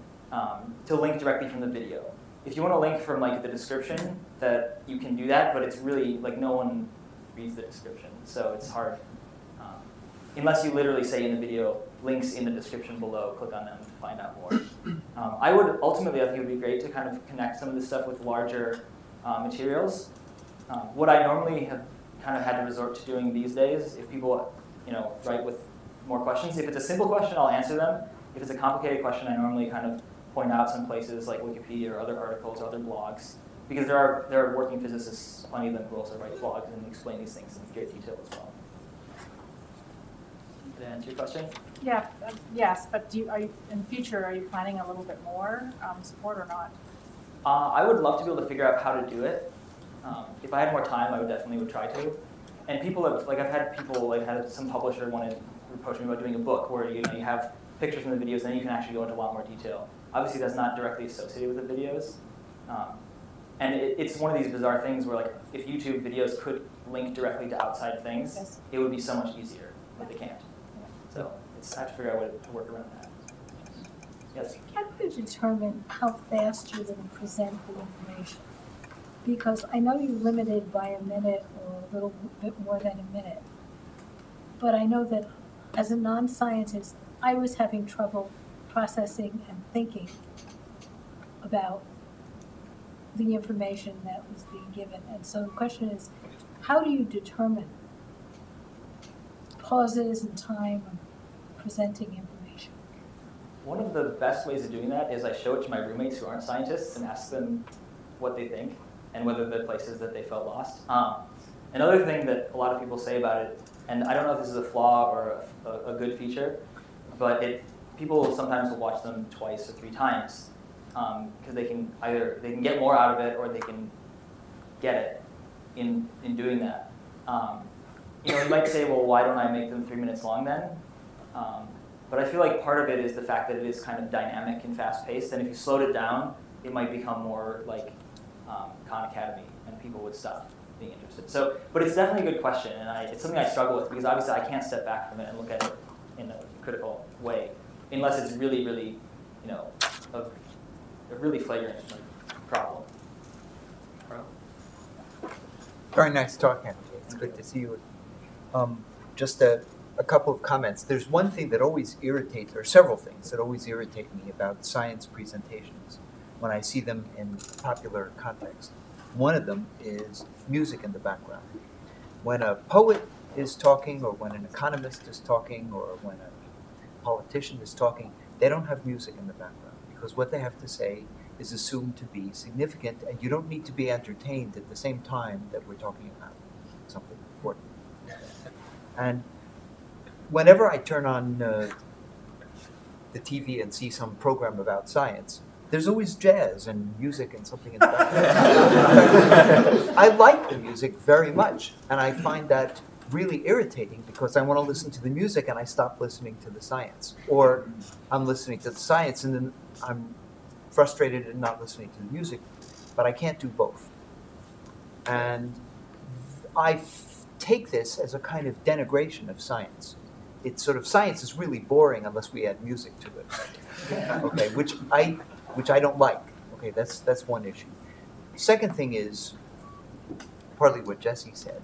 to link directly from the video. If you want to link from the description, that you can do that, but it's really, no one reads the description, so it's hard. Unless you literally say in the video, links in the description below, click on them to find out more. I think it would be great to kind of connect some of this stuff with larger materials. What I normally have kind of had to resort to doing these days, if people write with more questions, if it's a simple question, I'll answer them. If it's a complicated question, I normally kind of point out some places like Wikipedia or other articles or other blogs, because there are working physicists, plenty of them, who also write blogs and explain these things in great detail as well. Did I answer your question? Yeah, yes, but in the future, are you planning a little bit more support or not? I would love to be able to figure out how to do it. If I had more time, I would try to. And people have, I've had people, had some publisher wanted to approach me about doing a book where you have pictures from the videos, and then you can actually go into a lot more detail. Obviously, that's not directly associated with the videos. And it's one of these bizarre things where, if YouTube videos could link directly to outside things, yes, it would be so much easier, but they can't. So I have to figure out a way to work around that. Yes? How do you determine how fast you're going to present the information? Because I know you're limited by a minute or a little bit more than a minute. But I know that as a non-scientist, I was having trouble processing and thinking about the information that was being given. And so the question is, how do you determine pauses and time of presenting information? One of the best ways of doing that is I show it to my roommates who aren't scientists and ask them what they think and whether the places that they felt lost. Another thing that a lot of people say about it, and I don't know if this is a flaw or a good feature, but people sometimes will watch them twice or 3 times because they can get more out of it or they can get it in doing that. You might say, well, why don't I make them 3 minutes long then? But I feel like part of it is the fact that it is kind of dynamic and fast-paced, and if you slowed it down, it might become more like Khan Academy, and people would stop being interested. So, but it's definitely a good question, and it's something I struggle with because obviously I can't step back from it and look at it in a critical way, unless it's really, really, a really flagrant problem. Very nice talk, Henry. It's good to see you. Just a couple of comments. There's one thing that always irritates, or several things that always irritate me about science presentations when I see them in popular context. One of them is music in the background. When a poet is talking, or when an economist is talking, or when a politician is talking, they don't have music in the background because what they have to say is assumed to be significant, and you don't need to be entertained at the same time that we're talking about something important. And whenever I turn on the TV and see some program about science, there's always jazz and music and something in the background. I like the music very much, and I find that really irritating because I want to listen to the music and I stop listening to the science. Or I'm listening to the science and then I'm frustrated and not listening to the music, but I can't do both. And I take this as a kind of denigration of science. It's sort of, science is really boring unless we add music to it. Okay, which I don't like. Okay, that's one issue. Second thing is, partly what Jesse said,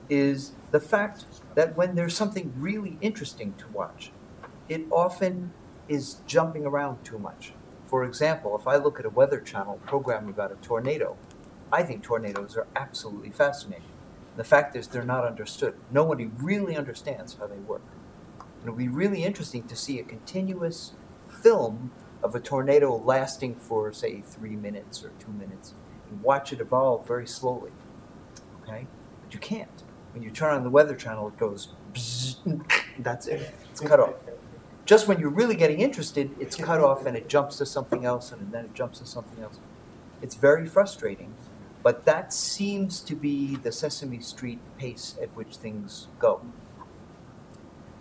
is the fact that when there's something really interesting to watch, it often is jumping around too much. For example, if I look at a Weather Channel program about a tornado, I think tornadoes are absolutely fascinating. The fact is they're not understood. Nobody really understands how they work. And it'll be really interesting to see a continuous film of a tornado lasting for, say, 3 minutes or 2 minutes, and watch it evolve very slowly. Okay? But you can't. When you turn on the Weather Channel, it goes, bzzz, that's it. It's cut off. Just when you're really getting interested, it's cut off and it jumps to something else and then it jumps to something else. It's very frustrating, but that seems to be the Sesame Street pace at which things go.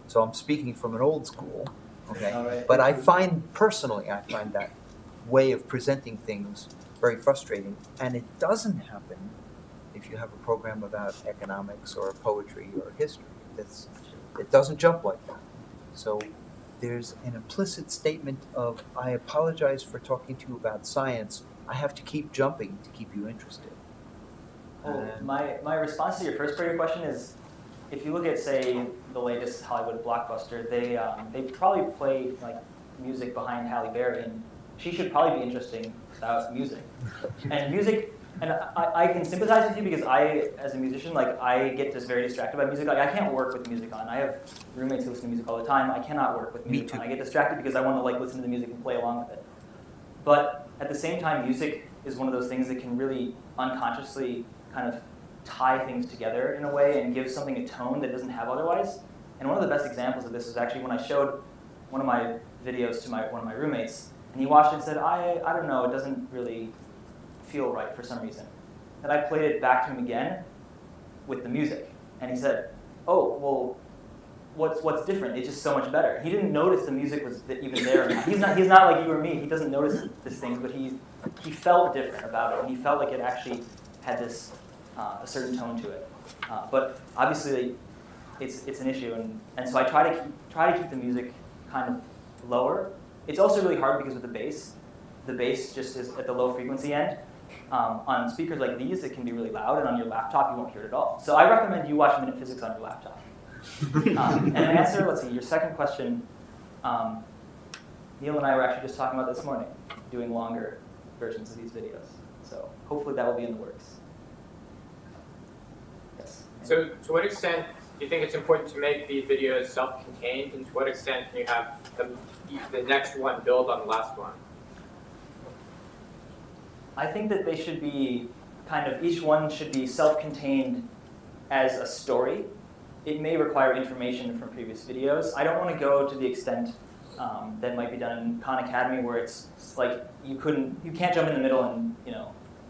So I'm speaking from an old school, okay? Right. But I find that way of presenting things very frustrating, and it doesn't happen if you have a program about economics or poetry or history. It doesn't jump like that. So there's an implicit statement of, I apologize for talking to you about science. I have to keep jumping to keep you interested. Well, my response to your first part of your question is, if you look at, say, the latest Hollywood blockbuster, they probably play like music behind Halle Berry, and she should probably be interesting without music. And music, and I can sympathize with you because I, as a musician, like I get just very distracted by music. Like I can't work with music on. I have roommates who listen to music all the time. I cannot work with music on. I get distracted because I want to like listen to the music and play along with it. But at the same time, music is one of those things that can really unconsciously kind of tie things together in a way and give something a tone that it doesn't have otherwise. And one of the best examples of this is actually when I showed one of my videos to one of my roommates, and he watched it and said, I don't know, it doesn't really feel right for some reason. And I played it back to him again with the music, and he said, oh, well, what's different? It's just so much better. He didn't notice the music was even there. He's not like you or me. He doesn't notice these things, but he felt different about it, and he felt like it actually had this a certain tone to it. But obviously, it's an issue, and so I try to keep the music kind of lower. It's also really hard because with the bass just is at the low frequency end. On speakers like these, it can be really loud, and on your laptop, you won't hear it at all. So I recommend you watch Minute Physics on your laptop. And an answer, let's see, your second question, Neil and I were actually just talking about this morning, doing longer versions of these videos. So hopefully that will be in the works. Yes. So to what extent you think it's important to make these videos self-contained, and to what extent can you have the next one build on the last one? I think that they should be each one should be self-contained as a story. It may require information from previous videos. I don't want to go to the extent that might be done in Khan Academy, where it's like you can't jump in the middle and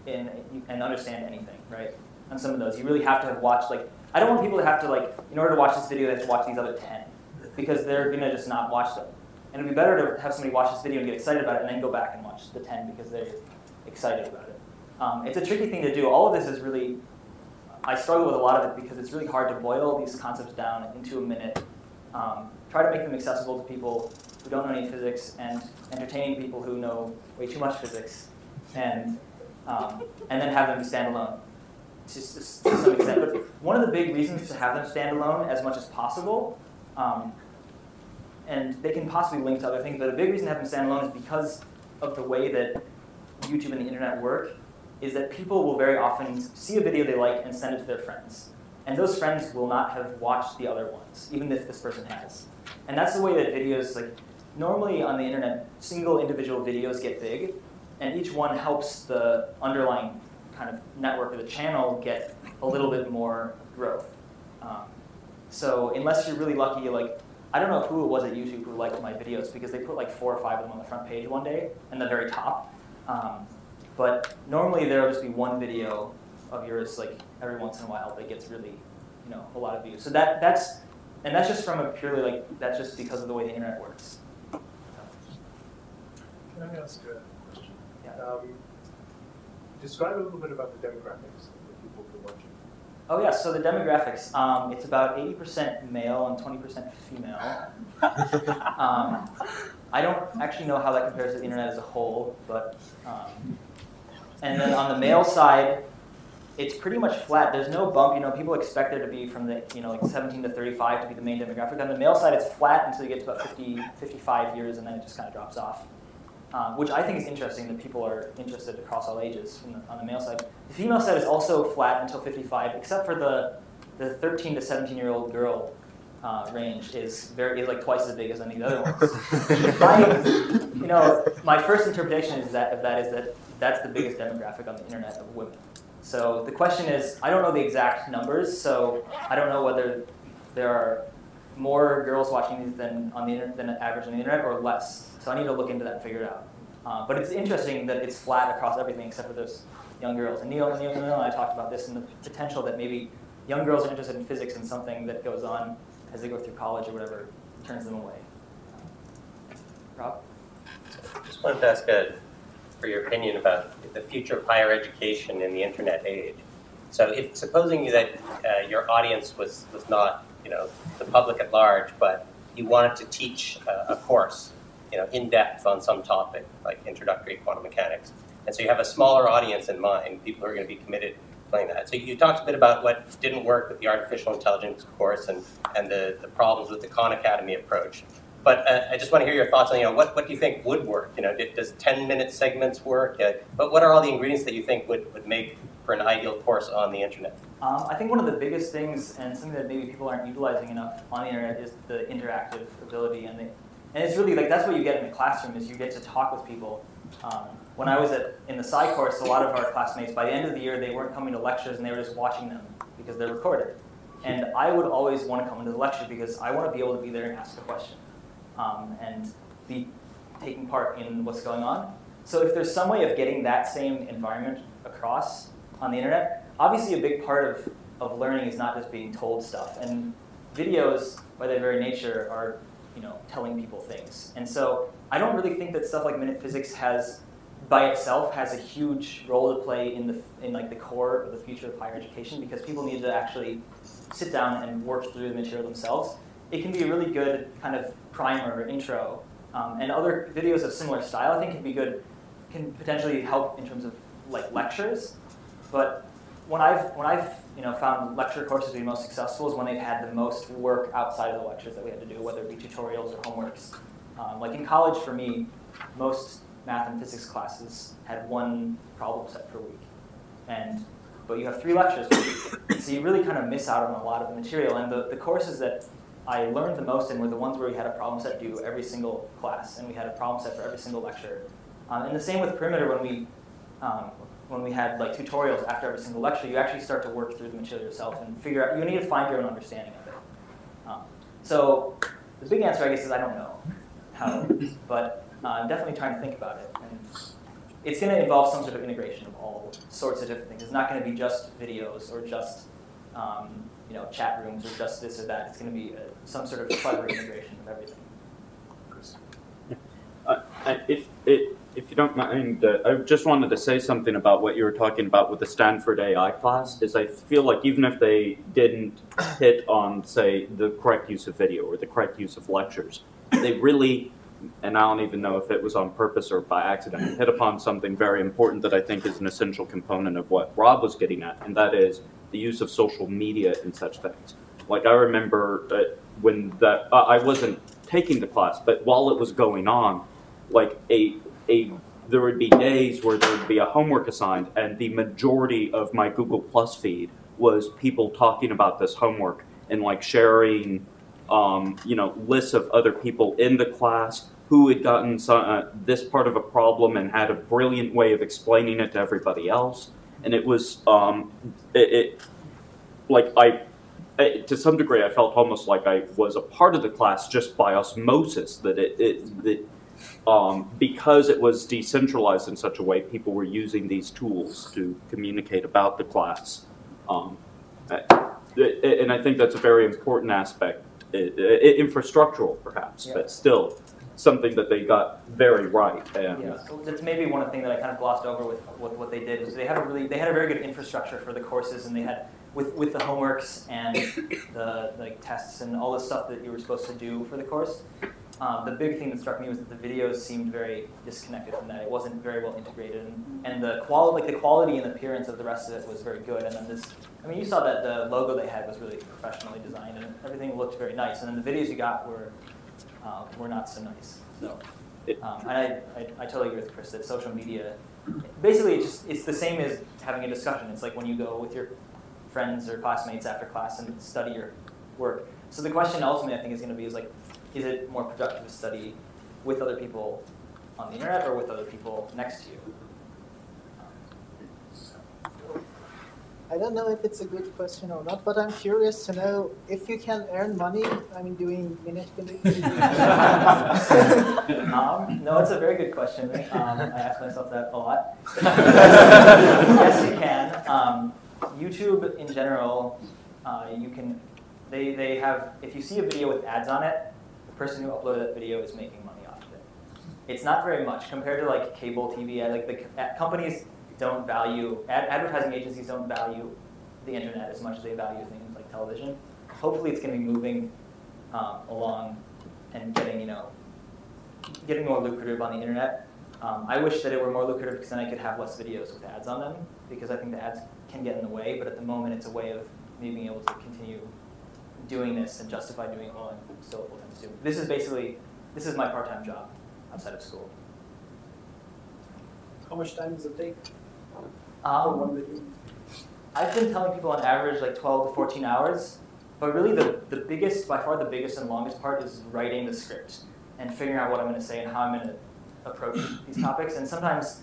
and understand anything, right? On some of those, you really have to have watched I don't want people to have to in order to watch this video, they have to watch these other 10, because they're gonna just not watch them. And it'd be better to have somebody watch this video and get excited about it, and then go back and watch the 10 because they're excited about it. It's a tricky thing to do. All of this is really, I struggle with a lot of it because it's really hard to boil these concepts down into a minute. Try to make them accessible to people who don't know any physics, and entertaining people who know way too much physics, and then have them stand alone to some extent. But one of the big reasons to have them stand alone as much as possible, and they can possibly link to other things, but a big reason to have them stand alone is because of the way that YouTube and the internet work, is that people will very often see a video they like and send it to their friends. And those friends will not have watched the other ones, even if this person has. And that's the way that videos, normally on the internet, single individual videos get big, and each one helps the underlying kind of network of the channel get a little bit more growth. So unless you're really lucky, I don't know who it was at YouTube who liked my videos, because they put 4 or 5 of them on the front page one day, and the very top. But normally there'll just be one video of yours every once in a while that gets really, a lot of views. So that's just from a purely that's just because of the way the internet works. Can I ask a question? Yeah. Describe a little bit about the demographics of the people who are watching. Oh yeah, so the demographics, it's about 80% male and 20% female. I don't actually know how that compares to the internet as a whole, but and then on the male side, it's pretty much flat. There's no bump. People expect there to be from the 17 to 35 to be the main demographic. On the male side, it's flat until you get to about 50, 55 years, and then it just kind of drops off. Which I think is interesting that people are interested across all ages on the male side. The female side is also flat until 55, except for the 13 to 17-year-old girl range is twice as big as any of the other ones. My first interpretation of that is that's the biggest demographic on the internet of women. So the question is, I don't know the exact numbers, so I don't know whether there are more girls watching these than average on the internet, or less. So I need to look into that and figure it out. But it's interesting that it's flat across everything except for those young girls. And Neil and I talked about this, and the potential that maybe young girls are interested in physics, and something that goes on as they go through college or whatever turns them away. Rob? Just wanted to ask for your opinion about the future of higher education in the internet age. So supposing that your audience was not the public at large, but you wanted to teach a course in depth on some topic, like introductory quantum mechanics. And so you have a smaller audience in mind, people who are going to be committed to playing that. So you talked a bit about what didn't work with the artificial intelligence course and the problems with the Khan Academy approach. But I just want to hear your thoughts on what do you think would work? Does 10-minute segments work? But what are all the ingredients that you think would make for an ideal course on the internet? I think one of the biggest things, and something that maybe people aren't utilizing enough on the internet, is the interactive ability. And it's really that's what you get in the classroom, is you get to talk with people. When I was in the Sci course, a lot of our classmates, by the end of the year, they weren't coming to lectures, and they were just watching them because they're recorded. And I would always want to come into the lecture because I want to be able to be there and ask a question. And be taking part in what's going on. So if there's some way of getting that same environment across on the internet, obviously a big part of learning is not just being told stuff. And videos, by their very nature, are telling people things. And so I don't really think that stuff like Minute Physics by itself has a huge role to play in the core of the future of higher education, because people need to actually sit down and work through the material themselves. It can be a really good kind of primer or intro, and other videos of similar style I think can potentially help in terms of lectures. But when I've found lecture courses to be most successful is when they've had the most work outside of the lectures that we had to do, whether it be tutorials or homeworks. In college, for me, most math and physics classes had one problem set per week, but you have 3 lectures per week. So you really kind of miss out on a lot of the material. And the courses that I learned the most in were the ones where we had a problem set due every single class, and we had a problem set for every single lecture. And the same with Perimeter. When we had like tutorials after every single lecture, you actually start to work through the material yourself and figure out. You need to find your own understanding of it. So the big answer, I guess, is I don't know how, but I'm definitely trying to think about it. And it's going to involve some sort of integration of all sorts of different things. It's not going to be just videos or just chat rooms or just this or that. It's going to be some sort of clever integration of everything. If you don't mind, I just wanted to say something about what you were talking about with the Stanford AI class. Is I feel like even if they didn't hit on, say, the correct use of video or the correct use of lectures, they really, and I don't even know if it was on purpose or by accident, hit upon something very important that I think is an essential component of what Rob was getting at, and that is the use of social media in such things. Like I remember when I wasn't taking the class, but while it was going on, like there would be days where there would be a homework assigned, and the majority of my Google Plus feed was people talking about this homework and like sharing, lists of other people in the class who had gotten this part of a problem and had a brilliant way of explaining it to everybody else. And it was, to some degree, I felt almost like I was a part of the class just by osmosis, because it was decentralized in such a way, people were using these tools to communicate about the class. And I think that's a very important aspect, infrastructural perhaps, but still something that they got very right. And so that's maybe one thing that I kind of glossed over with what they did was they had a very good infrastructure for the courses, and they had with the homeworks and the tests and all the stuff that you were supposed to do for the course. The big thing that struck me was that the videos seemed very disconnected from that. It wasn't very well integrated, and the quality and appearance of the rest of it was very good. And then you saw that the logo they had was really professionally designed, and everything looked very nice. And then the videos you got were not so nice. So, and I totally agree with Chris that social media, basically it's the same as having a discussion. It's like when you go with your friends or classmates after class and study your work. So the question ultimately I think is going to be is it more productive to study with other people on the internet or with other people next to you? I don't know if it's a good question or not, but I'm curious to know if you can earn money, doing minute videos. No, it's a very good question. I ask myself that a lot. Yes, you can. YouTube in general, you can. They have. If you see a video with ads on it, the person who uploaded that video is making money off of it. It's not very much compared to like cable TV. Companies don't value, advertising agencies don't value the internet as much as they value things like television. Hopefully it's going to be moving along and getting more lucrative on the internet. I wish that it were more lucrative because then I could have less videos with ads on them, because I think the ads can get in the way, but at the moment it's a way of me being able to continue doing this and justify doing it while I'm still a full-time student. This is my part-time job outside of school. How much time does it take? I've been telling people on average like 12 to 14 hours, but really by far the biggest and longest part is writing the script and figuring out what I'm going to say and how I'm going to approach these topics. And sometimes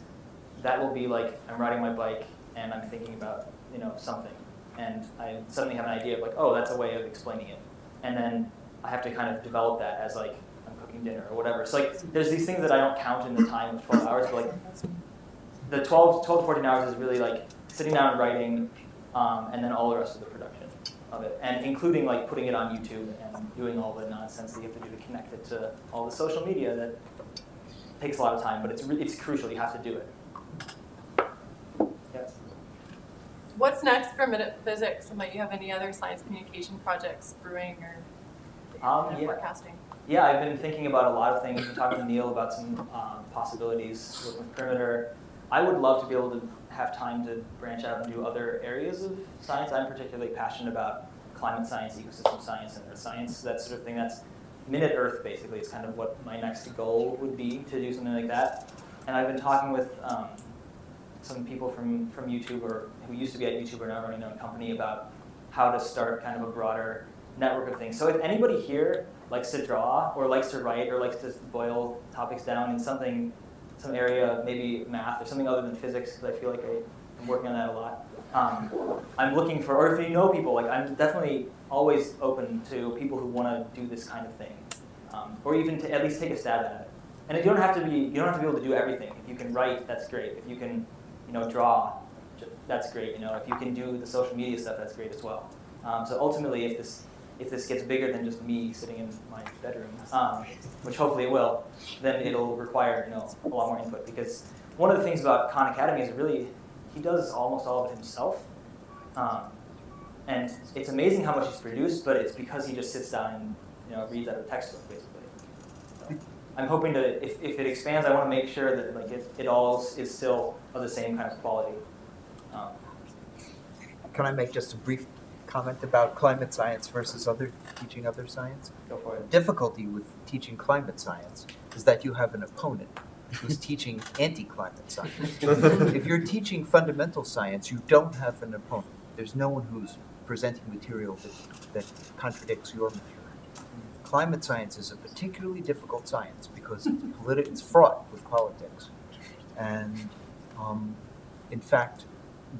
that will be like I'm riding my bike and I'm thinking about something, and I suddenly have an idea of like, oh, that's a way of explaining it, and then I have to kind of develop that as like I'm cooking dinner or whatever. So like there's these things that I don't count in the time of 12 hours, but like the 12 to 14 hours is really like sitting down and writing, and then all the rest of the production of it, and including like putting it on YouTube and doing all the nonsense that you have to do to connect it to all the social media that takes a lot of time, but it's crucial. You have to do it. Yes. What's next for Minute Physics, and might you have any other science communication projects brewing or forecasting? Yeah, I've been thinking about a lot of things. I'm talking to Neil about some possibilities with Perimeter. I would love to be able to have time to branch out and do other areas of science. I'm particularly passionate about climate science, ecosystem science, and earth science, that sort of thing. That's Minute Earth, basically. It's kind of what my next goal would be, to do something like that. And I've been talking with some people from YouTube or who used to be at YouTube are now running their own company about how to start kind of a broader network of things. So if anybody here likes to draw or likes to write or likes to boil topics down in some area, maybe math or something other than physics, because I feel like I'm working on that a lot. I'm looking for, or if you know people, like I'm definitely always open to people who want to do this kind of thing, or even to at least take a stab at it. And you don't have to be able to do everything. If you can write, that's great. If you can, draw, that's great. If you can do the social media stuff, that's great as well. So ultimately, if this gets bigger than just me sitting in my bedroom, which hopefully it will, then it'll require a lot more input. Because one of the things about Khan Academy is really he does almost all of it himself, and it's amazing how much he's produced. But it's because he just sits down and reads out of a textbook basically. So I'm hoping to, if it expands, I want to make sure that it all is still of the same kind of quality. Can I make just a brief comment about climate science versus teaching other science? Go for it. The difficulty with teaching climate science is that you have an opponent who's teaching anti-climate science. If you're teaching fundamental science, you don't have an opponent. There's no one who's presenting material that contradicts your material. Climate science is a particularly difficult science because it's fraught with politics. And in fact,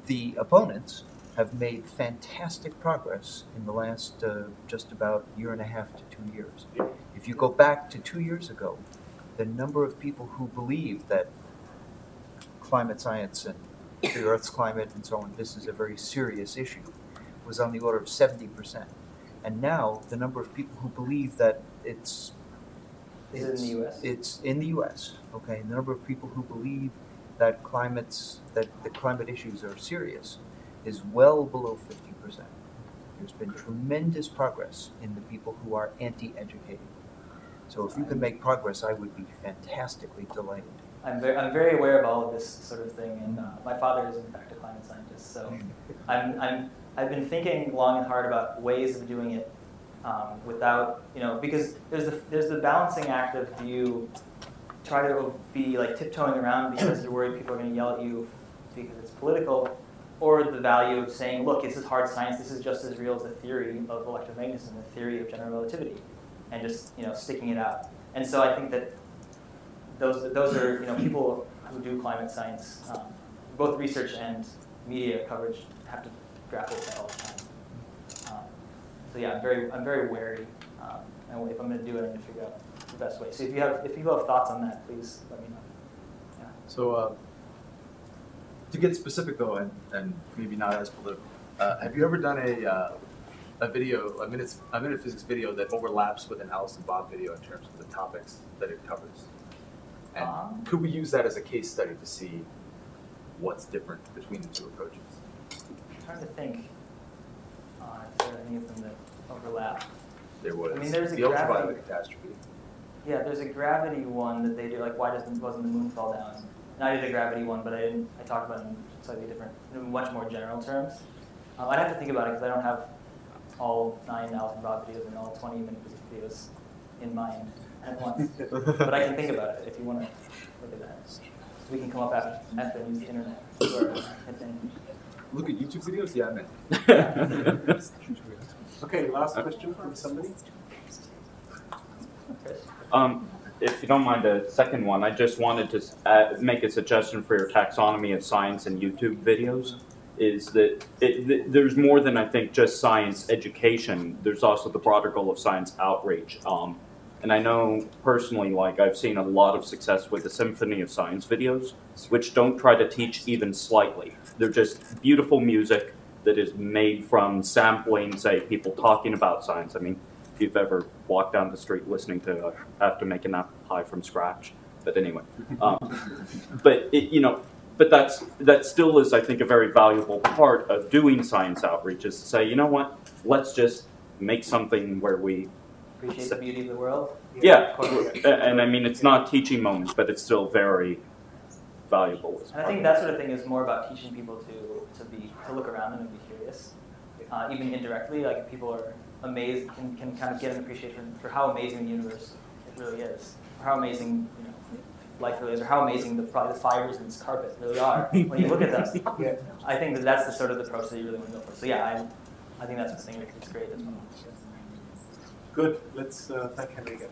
the opponents have made fantastic progress in the last just about 1.5 to 2 years. If you go back to 2 years ago, the number of people who believe that climate science and the Earth's climate and so on, this is a very serious issue, was on the order of 70%. And now the number of people who believe that it's in the U.S. It's in the U.S. Okay, the number of people who believe that the climate issues are serious is well below 50%. There's been tremendous progress in the people who are anti-educated. So if you can make progress, I would be fantastically delighted. I'm very aware of all of this sort of thing, and my father is in fact a climate scientist. So I've been thinking long and hard about ways of doing it without, because there's the balancing act of do you try to be tiptoeing around because you're worried people are going to yell at you because it's political, or the value of saying, look, this is hard science, this is just as real as the theory of electromagnetism, the theory of general relativity, and just sticking it out. And so I think that those are people who do climate science, both research and media coverage, have to grapple with that all the time. So yeah, I'm very wary, and if I'm going to do it, I'm going to figure out the best way. So if people have thoughts on that, please let me know. Yeah. So to get specific though, and maybe not as political, have you ever done a video, a minute physics video that overlaps with an Alice and Bob video in terms of the topics that it covers? And could we use that as a case study to see what's different between the two approaches? I'm trying to think if there are any of them that overlap. There was. I mean, there's the ultraviolet catastrophe. Yeah, there's a gravity one that they do, like why wasn't the moon fall down? And I did a gravity one, but I talked about it in slightly different, in much more general terms. I'd have to think about it because I don't have all 9 Alice and Bob videos and all 20 minute physics videos in mind at once. But I can think about it if you want to look at that. So we can come up after and use the internet. Look at YouTube videos? Yeah, I meant. Okay, last question from somebody. If you don't mind a second one, I just wanted to make a suggestion for your taxonomy of science and YouTube videos. Is that there's more than I think just science education. There's also the broader goal of science outreach. And I know personally, I've seen a lot of success with the Symphony of Science videos, which don't try to teach even slightly. They're just beautiful music that is made from sampling, say, people talking about science. I mean, if you've ever walked down the street listening to have to make an apple pie from scratch. But anyway, but that still is, I think, a very valuable part of doing science outreach is to say, you know what, let's just make something where we appreciate the beauty of the world. Yeah, and I mean, it's not teaching moments, but it's still very valuable. And I think that sort of thing is more about teaching people to look around them and be curious, even indirectly. Like if people are amazed, can kind of get an appreciation for how amazing the universe it really is, or how amazing life really is, or how amazing probably the fibers in this carpet really are when you look at them. Yeah. I think that that's the sort of approach that you really want to go for. So yeah, I think that's the thing. It's great as well. Good. Let's thank Henry again.